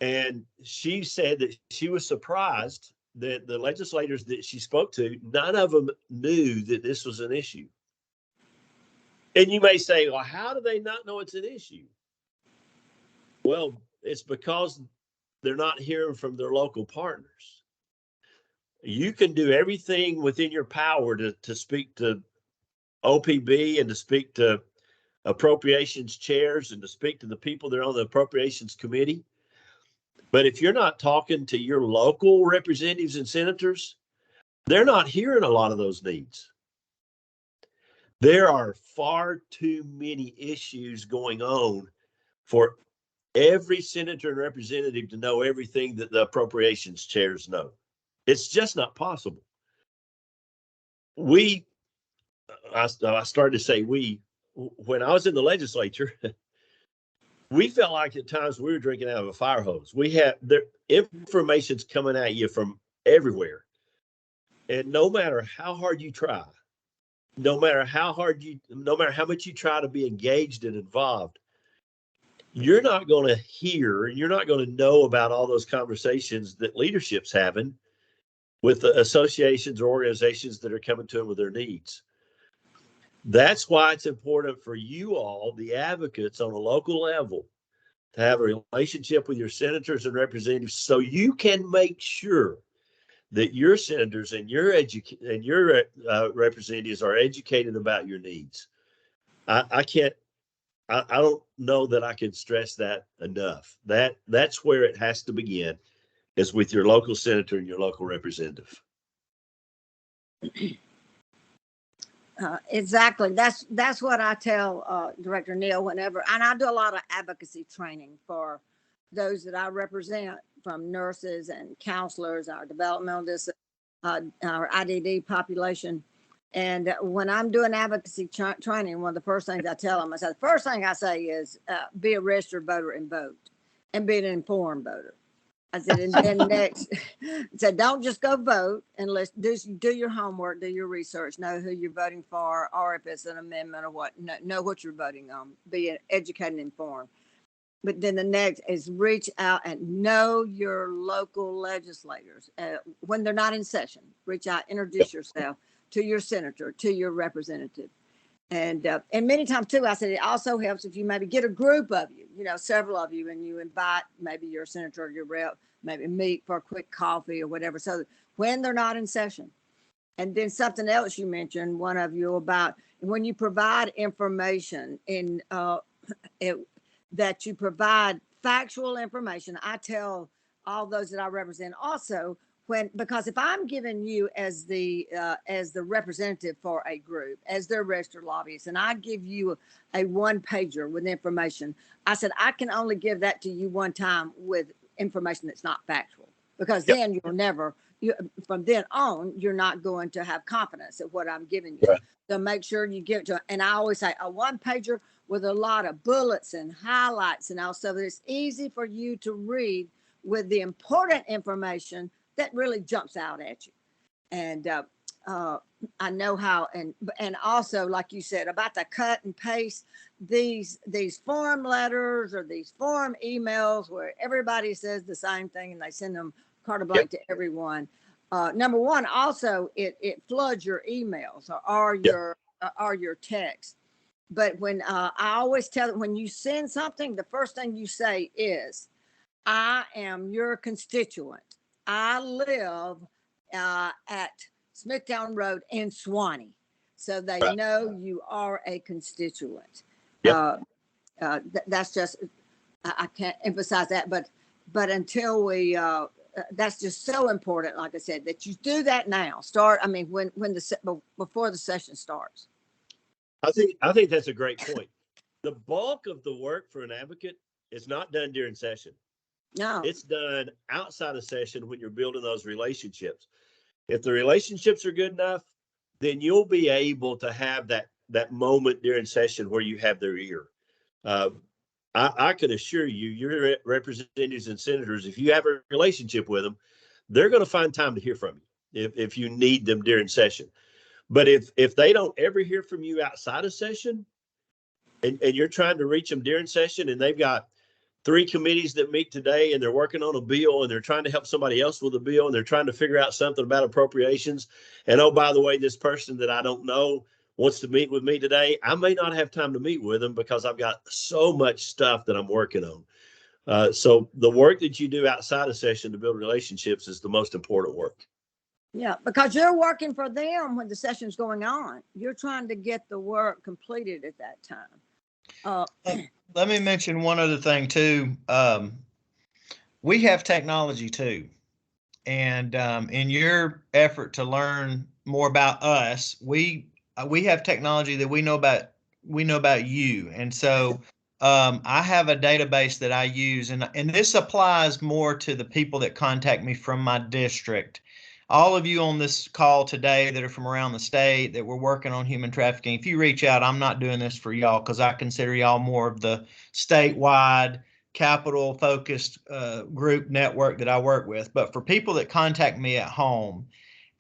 And she said that she was surprised that the legislators that she spoke to, none of them knew that this was an issue. And you may say, well, how do they not know it's an issue? Well, it's because they're not hearing from their local partners. You can do everything within your power to speak to OPB and to speak to appropriations chairs and to speak to the people that are on the appropriations committee. But if you're not talking to your local representatives and senators, they're not hearing a lot of those needs. There are far too many issues going on for every senator and representative to know everything that the appropriations chairs know. It's just not possible. I started to say when I was in the legislature, we felt like at times we were drinking out of a fire hose. Information's coming at you from everywhere. And no matter how hard you try, no matter how much you try to be engaged and involved, you're not going to hear, and you're not going to know about all those conversations that leadership's having with the associations or organizations that are coming to them with their needs. That's why it's important for you all, the advocates on a local level, to have a relationship with your senators and representatives so you can make sure that your senators and your representatives are educated about your needs. I don't know that I can stress that enough. That's where it has to begin, is with your local senator and your local representative. Exactly. That's what I tell Director Neal whenever, and I do a lot of advocacy training for those that I represent, from nurses and counselors, our developmental our IDD population. And when I'm doing advocacy training, one of the first things I tell them, the first thing I say is be a registered voter and vote, and be an informed voter. I said, and then next, said, don't just go vote, and let's do your homework, do your research, know who you're voting for, or if it's an amendment or what, know what you're voting on, be educated and informed. But then the next is reach out and know your local legislators. When they're not in session, reach out, introduce yourself to your senator, to your representative. And many times too, I said it also helps if you maybe get a group of you, several of you, and you invite maybe your senator or your rep, maybe meet for a quick coffee or whatever. So when they're not in session. And then something else you mentioned, one of you, about when you provide information in that you provide factual information. I tell all those that I represent also, because if I'm giving you as the representative for a group, as their registered lobbyist, and I give you a one pager with information, I said I can only give that to you one time with information that's not factual, because Yep. then you'll never. From then on, you're not going to have confidence at what I'm giving you. Right. So make sure you give it to. And I always say a one pager with a lot of bullets and highlights, and also that it's easy for you to read with the important information that really jumps out at you. And I know how, and also, like you said, about the cut and paste these form letters or these form emails where everybody says the same thing and they send them carte blanche to everyone. Number one, also it floods your emails or your text. But when I always tell them, when you send something, the first thing you say is, I am your constituent. I live at Smithtown Road in Swanee. So they Right. know you are a constituent. Yep. That's just, I can't emphasize that, but until we, that's just so important, like I said, that you do that now. Before the session starts. I think that's a great point. The bulk of the work for an advocate is not done during session. No. It's done outside of session when you're building those relationships. If the relationships are good enough, then you'll be able to have that moment during session where you have their ear. I can assure you, your representatives and senators, if you have a relationship with them, they're going to find time to hear from you if you need them during session. But if they don't ever hear from you outside of session, and you're trying to reach them during session, and they've got 3 committees that meet today, and they're working on a bill, and they're trying to help somebody else with a bill, and they're trying to figure out something about appropriations. And oh, by the way, this person that I don't know wants to meet with me today. I may not have time to meet with them because I've got so much stuff that I'm working on. So the work that you do outside of session to build relationships is the most important work. Yeah, because you're working for them when the session's going on. You're trying to get the work completed at that time. Let me mention one other thing too. We have technology too. And in your effort to learn more about us, we have technology that we know about you. And so I have a database that I use, and this applies more to the people that contact me from my district. All of you on this call today that are from around the state that we're working on human trafficking, if you reach out, I'm not doing this for y'all because I consider y'all more of the statewide capital focused group network that I work with. But for people that contact me at home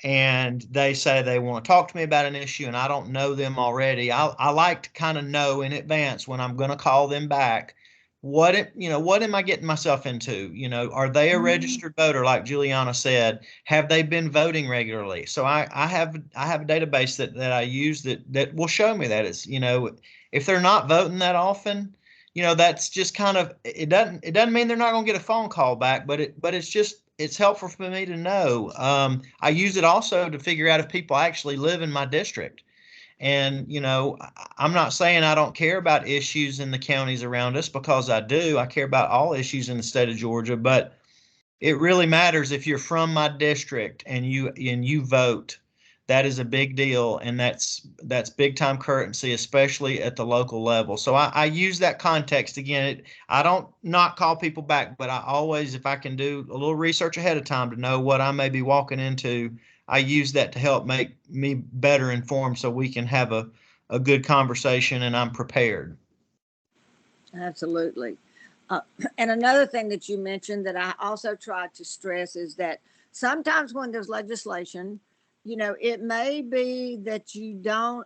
and they say they want to talk to me about an issue and I don't know them already, I like to kind of know in advance when I'm going to call them back what am I getting myself into? Are they a registered voter, like Juliana said? Have they been voting regularly? So I have a database that I use that will show me that. It's, if they're not voting that often, that's just kind of, it doesn't mean they're not going to get a phone call back, but it's helpful for me to know. I use it also to figure out if people actually live in my district. And, I'm not saying I don't care about issues in the counties around us, because I do. I care about all issues in the state of Georgia, but it really matters if you're from my district and you vote. That is a big deal, and that's big time currency, especially at the local level. So I use that context again. I don't not call people back, but I always, if I can do a little research ahead of time to know what I may be walking into, I use that to help make me better informed so we can have a good conversation and I'm prepared. Absolutely. And another thing that you mentioned that I also tried to stress is that sometimes when there's legislation, it may be that you're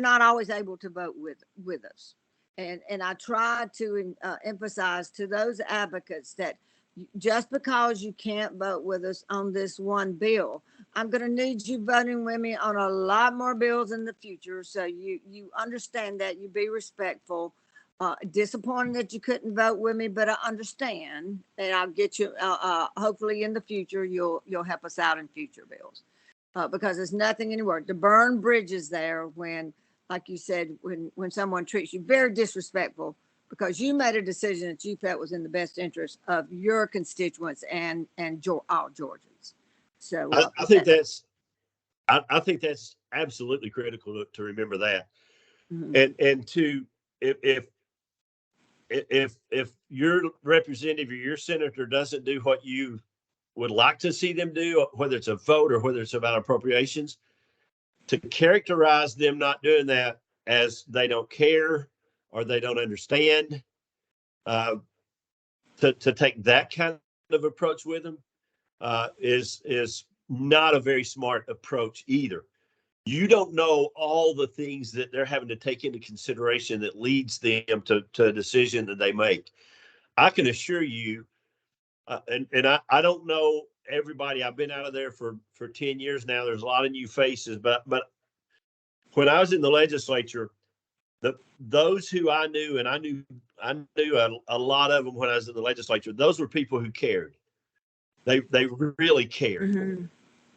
not always able to vote with us. And I try to emphasize to those advocates that just because you can't vote with us on this one bill, I'm going to need you voting with me on a lot more bills in the future. So you understand that, you be respectful. Disappointed that you couldn't vote with me, but I understand, and I'll get you. Hopefully, in the future, you'll help us out in future bills, because there's nothing anywhere to burn bridges there when, like you said, when someone treats you very disrespectful because you made a decision that you felt was in the best interest of your constituents and all Georgians. So I think that's I think that's absolutely critical to remember that. Mhm. And to if your representative or your senator doesn't do what you would like to see them do, whether it's a vote or whether it's about appropriations, to characterize them not doing that as they don't care or they don't understand, to take that kind of approach with them is not a very smart approach either. You don't know all the things that they're having to take into consideration that leads them to a decision that they make. I can assure you, and I don't know everybody. I've been out of there for 10 years now. There's a lot of new faces, but when I was in the legislature, those who I knew, and I knew a lot of them when I was in the legislature, those were people who cared. They really cared. Mhm.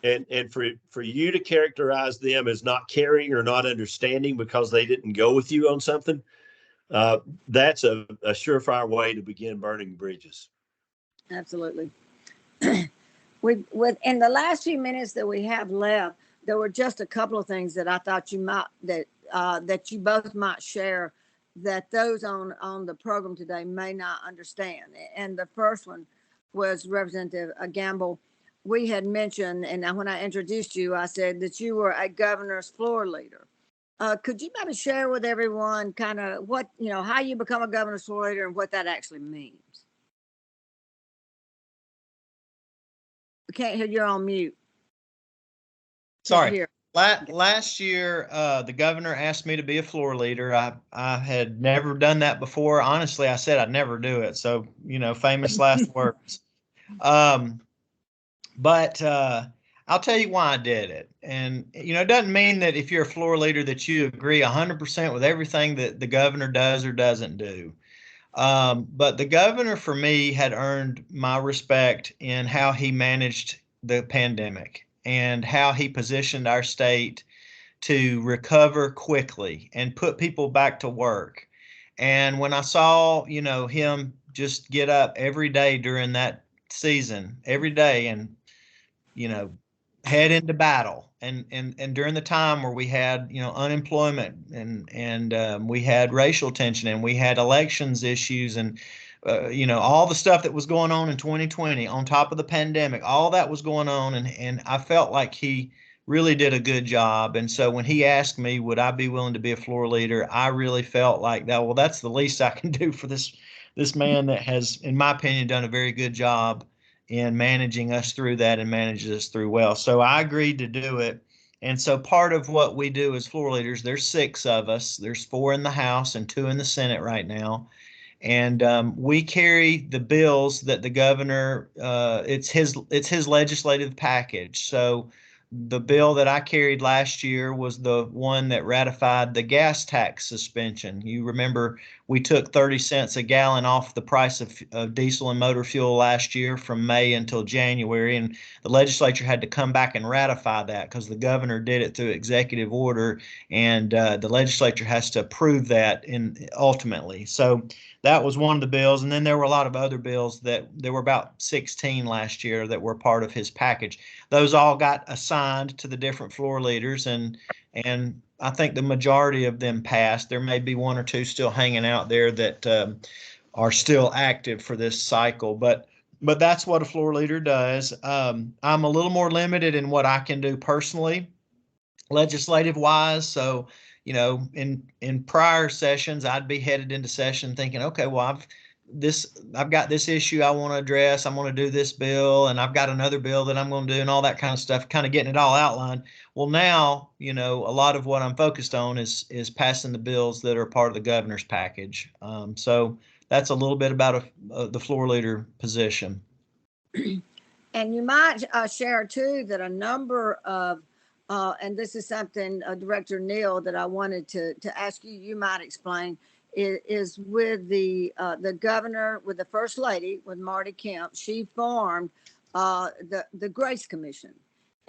And for you to characterize them as not caring or not understanding because they didn't go with you on something, that's a surefire way to begin burning bridges. Absolutely. With in the last few minutes that we have left, there were just a couple of things that I thought you might that you both might share that those on the program today may not understand. And the first one was Representative Gamble. We had mentioned, and when I introduced you, I said that you were a governor's floor leader. Could you maybe share with everyone kind of what, how you become a governor's floor leader and what that actually means? We can't hear, you're on mute. Can't Sorry. hear. Last year, the governor asked me to be a floor leader. I had never done that before. Honestly, I said I'd never do it. So, famous last words. But I'll tell you why I did it. And, it doesn't mean that if you're a floor leader that you agree 100% with everything that the governor does or doesn't do. But the governor, for me, had earned my respect in how he managed the pandemic and how he positioned our state to recover quickly and put people back to work. And when I saw, him just get up every day during that season, every day, and, head into battle, and during the time where we had, unemployment and we had racial tension and we had elections issues and all the stuff that was going on in 2020 on top of the pandemic, all that was going on, and I felt like he really did a good job. And so when he asked me, would I be willing to be a floor leader, I really felt like that, well, that's the least I can do for this man that has, in my opinion, done a very good job in managing us through that and manages us through well. So I agreed to do it. And so part of what we do as floor leaders, there's 6 of us. There's 4 in the House and 2 in the Senate right now. And we carry the bills that the governor, it's his legislative package. So the bill that I carried last year was the one that ratified the gas tax suspension. You remember we took 30 cents a gallon off the price of diesel and motor fuel last year from May until January, and the legislature had to come back and ratify that because the governor did it through executive order, and the legislature has to approve that ultimately. So that was one of the bills. And then there were a lot of other bills that there were about 16 last year that were part of his package. Those all got assigned to the different floor leaders, and I think the majority of them passed. There may be 1 or 2 still hanging out there that are still active for this cycle, but that's what a floor leader does. I'm a little more limited in what I can do personally, legislative wise. So, in prior sessions, I'd be headed into session thinking, okay, well, I've got this issue I want to address. I'm going to do this bill, and I've got another bill that I'm going to do, and all that kind of stuff, kind of getting it all outlined. Well, now, a lot of what I'm focused on is passing the bills that are part of the governor's package. So that's a little bit about the floor leader position. And you might share too that a number of, and this is something, Director Neal, that I wanted to ask you, you might explain, is with the governor, with the First Lady, with Marty Kemp. She formed the Grace Commission.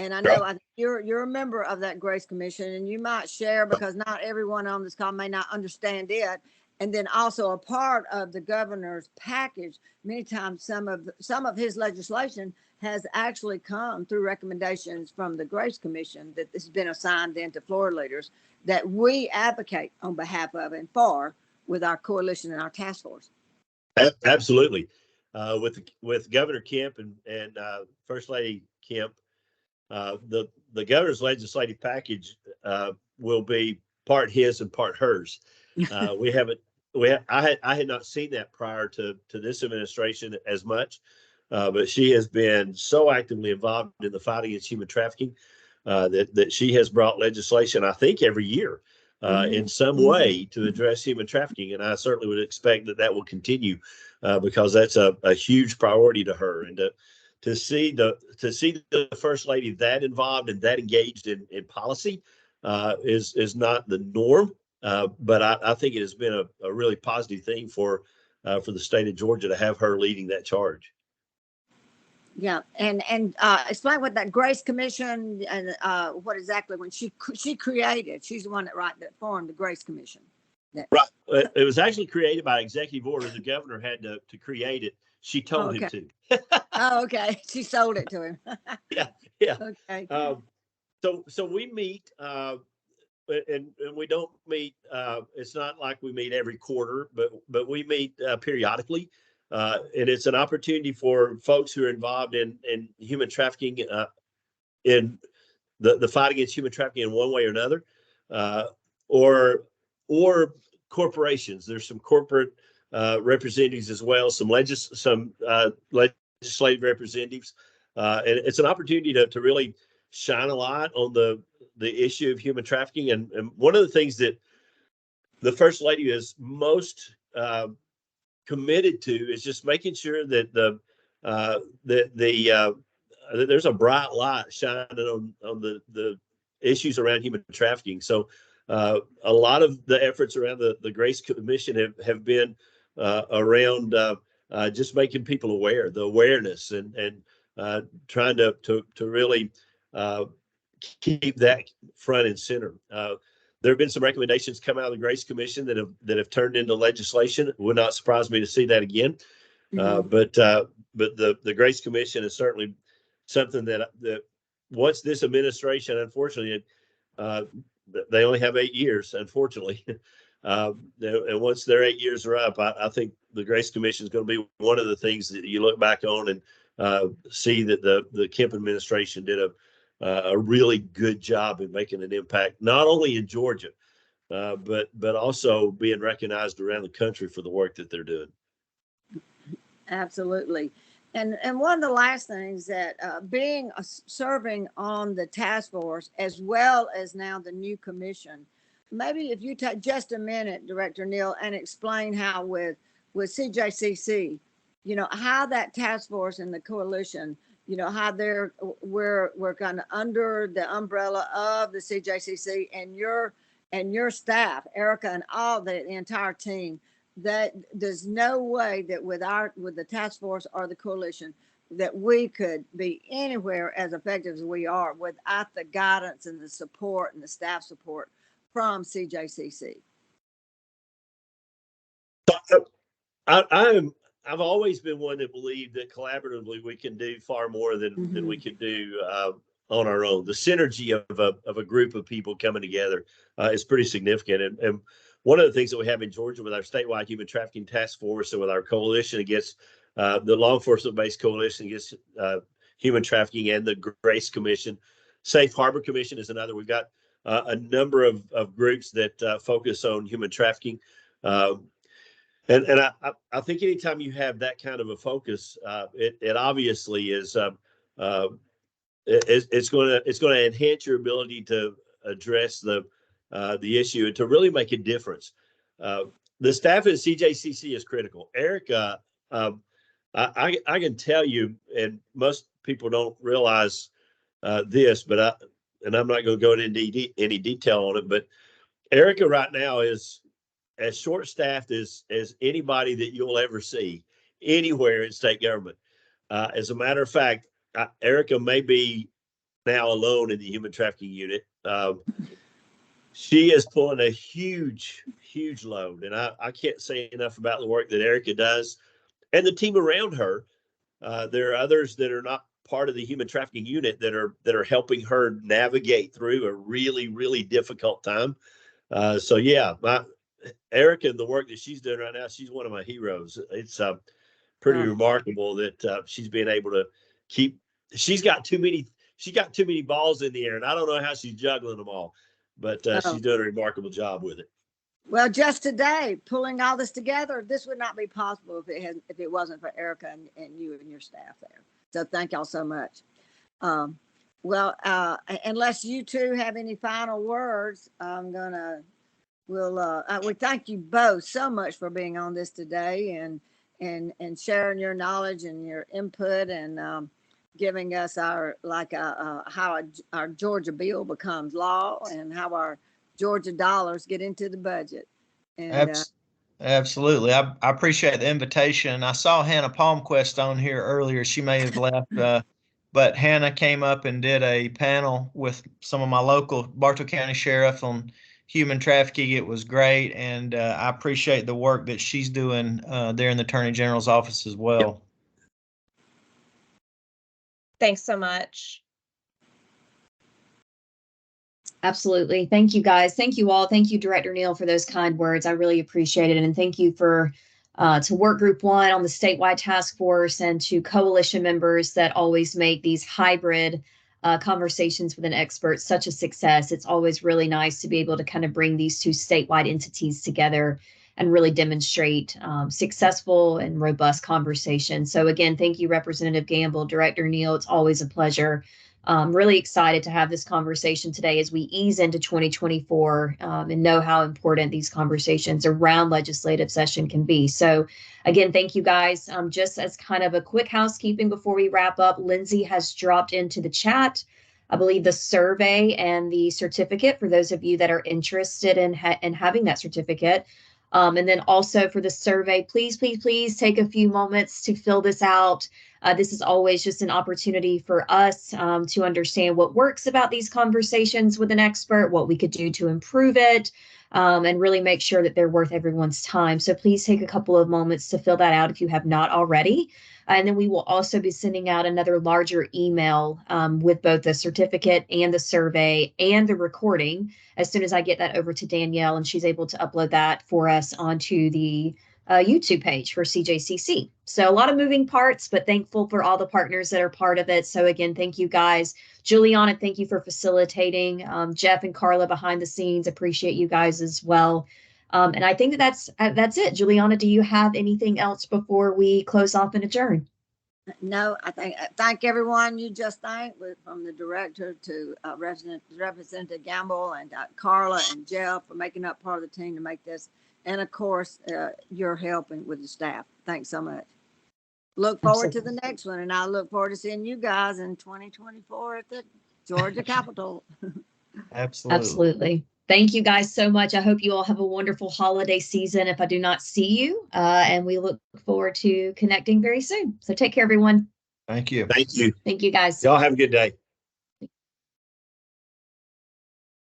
And I know you're a member of that Grace Commission, and you might share, because not everyone on this call may not understand it. And then also a part of the governor's package, many times some of his legislation has actually come through recommendations from the Grace Commission that has been assigned then to floor leaders that we advocate on behalf of and for with our coalition and our task force. Absolutely. With Governor Kemp and First Lady Kemp, the governor's legislative package will be part his and part hers. I had not seen that prior to this administration as much, but she has been so actively involved in the fight against human trafficking that she has brought legislation, I think, every year in some way to address human trafficking, and I certainly would expect that will continue because that's a huge priority to her. And to see the First Lady that involved and that engaged in policy is not the norm, but I think it has been a really positive thing for the state of Georgia to have her leading that charge. Yeah, and explain what that Grace Commission and what exactly when she created. She's the one that formed the Grace Commission. Right, it was actually created by executive order. The governor had to create it. She told him to. Oh, okay. She sold it to him. Yeah. Okay. So we meet, and we don't meet. It's not like we meet every quarter, but we meet periodically, and it's an opportunity for folks who are involved in human trafficking, in the fight against human trafficking in one way or another, or corporations. There's some corporate representatives as well, some legislative representatives, and it's an opportunity to really shine a light on the issue of human trafficking. And one of the things that the First Lady is most committed to is just making sure that there's a bright light shining on the issues around human trafficking. So a lot of the efforts around the Grace Commission have been around just making people aware, the awareness, and trying to really keep that front and center. There have been some recommendations come out of the Grace Commission that have turned into legislation. It would not surprise me to see that again. But the Grace Commission is certainly something that once this administration, unfortunately, they only have 8 years, unfortunately. And once their 8 years are up, I think the Grace Commission is going to be one of the things that you look back on and see that the Kemp administration did a really good job in making an impact, not only in Georgia, but also being recognized around the country for the work that they're doing. Absolutely. And one of the last things that serving on the task force, as well as now the new commission, maybe if you take just a minute, Director Neal, and explain how with CJCC, how that task force and the coalition, how we're kind of under the umbrella of the CJCC and your staff, Erica, and all the entire team, that there's no way that with the task force or the coalition that we could be anywhere as effective as we are without the guidance and the support and the staff support from CJCC. I've always been one that believed that collaboratively we can do far more than we can do on our own. The synergy of a group of people coming together is pretty significant. And one of the things that we have in Georgia with our statewide human trafficking task force and with our coalition against the law enforcement-based coalition against human trafficking and the Grace Commission, Safe Harbor Commission is another. We've got a number of groups that focus on human trafficking. And I think anytime you have that kind of a focus, it obviously is it's going to enhance your ability to address the issue and to really make a difference. The staff at CJCC is critical. Erica I can tell you, and most people don't realize this, but I'm not going to go into any detail on it, but Erica right now is as short-staffed as anybody that you'll ever see anywhere in state government. As a matter of fact, Erica may be now alone in the human trafficking unit. She is pulling a huge load, and I can't say enough about the work that Erica does and the team around her. There are others that are not part of the human trafficking unit that are helping her navigate through a really difficult time. So yeah, Erica and the work that she's doing right now, she's one of my heroes. It's pretty remarkable that she's been able to keep. She's got too many balls in the air, and I don't know how she's juggling them all, but she's doing a remarkable job with it. Well, just today, pulling all this together, this would not be possible if it wasn't for Erica and you and your staff there. So thank y'all so much. Unless you two have any final words, we thank you both so much for being on this today and sharing your knowledge and your input and giving us how our Georgia bill becomes law and how our Georgia dollars get into the budget. And, absolutely. I appreciate the invitation. I saw Hannah Palmquist on here earlier. She may have left, but Hannah came up and did a panel with some of my local Bartow County Sheriff on human trafficking. It was great, and I appreciate the work that she's doing there in the Attorney General's office as well. Yep. Thanks so much. Absolutely. Thank you, guys. Thank you all. Thank you, Director Neal, for those kind words. I really appreciate it. And thank you to Work Group 1 on the statewide task force and to coalition members that always make these hybrid conversations with an expert such a success. It's always really nice to be able to kind of bring these two statewide entities together and really demonstrate successful and robust conversation. So again, thank you, Representative Gamble, Director Neal. It's always a pleasure. I'm really excited to have this conversation today as we ease into 2024 and know how important these conversations around legislative session can be. So again, thank you guys. Just as kind of a quick housekeeping before we wrap up, Lindsay has dropped into the chat, I believe, the survey and the certificate for those of you that are interested in having that certificate. And then also for the survey, please take a few moments to fill this out. This is always just an opportunity for us to understand what works about these conversations with an expert, what we could do to improve it, and really make sure that they're worth everyone's time. So please take a couple of moments to fill that out if you have not already. And then we will also be sending out another larger email with both the certificate and the survey and the recording as soon as I get that over to Danielle and she's able to upload that for us onto the YouTube page for CJCC. So a lot of moving parts, but thankful for all the partners that are part of it. So again, thank you guys. Juliana, thank you for facilitating. Jeff and Carla behind the scenes, appreciate you guys as well. And I think that's it. Juliana, do you have anything else before we close off and adjourn? No, thank everyone you just thanked, from the director to Representative Gamble and Carla and Jeff for making up part of the team to make this. And of course, your help with the staff. Thanks so much. Look forward to the next one. And I look forward to seeing you guys in 2024 at the Georgia Capitol. Absolutely. Thank you guys so much. I hope you all have a wonderful holiday season if I do not see you. And we look forward to connecting very soon. So take care, everyone. Thank you. Thank you. Thank you, guys. Y'all have a good day.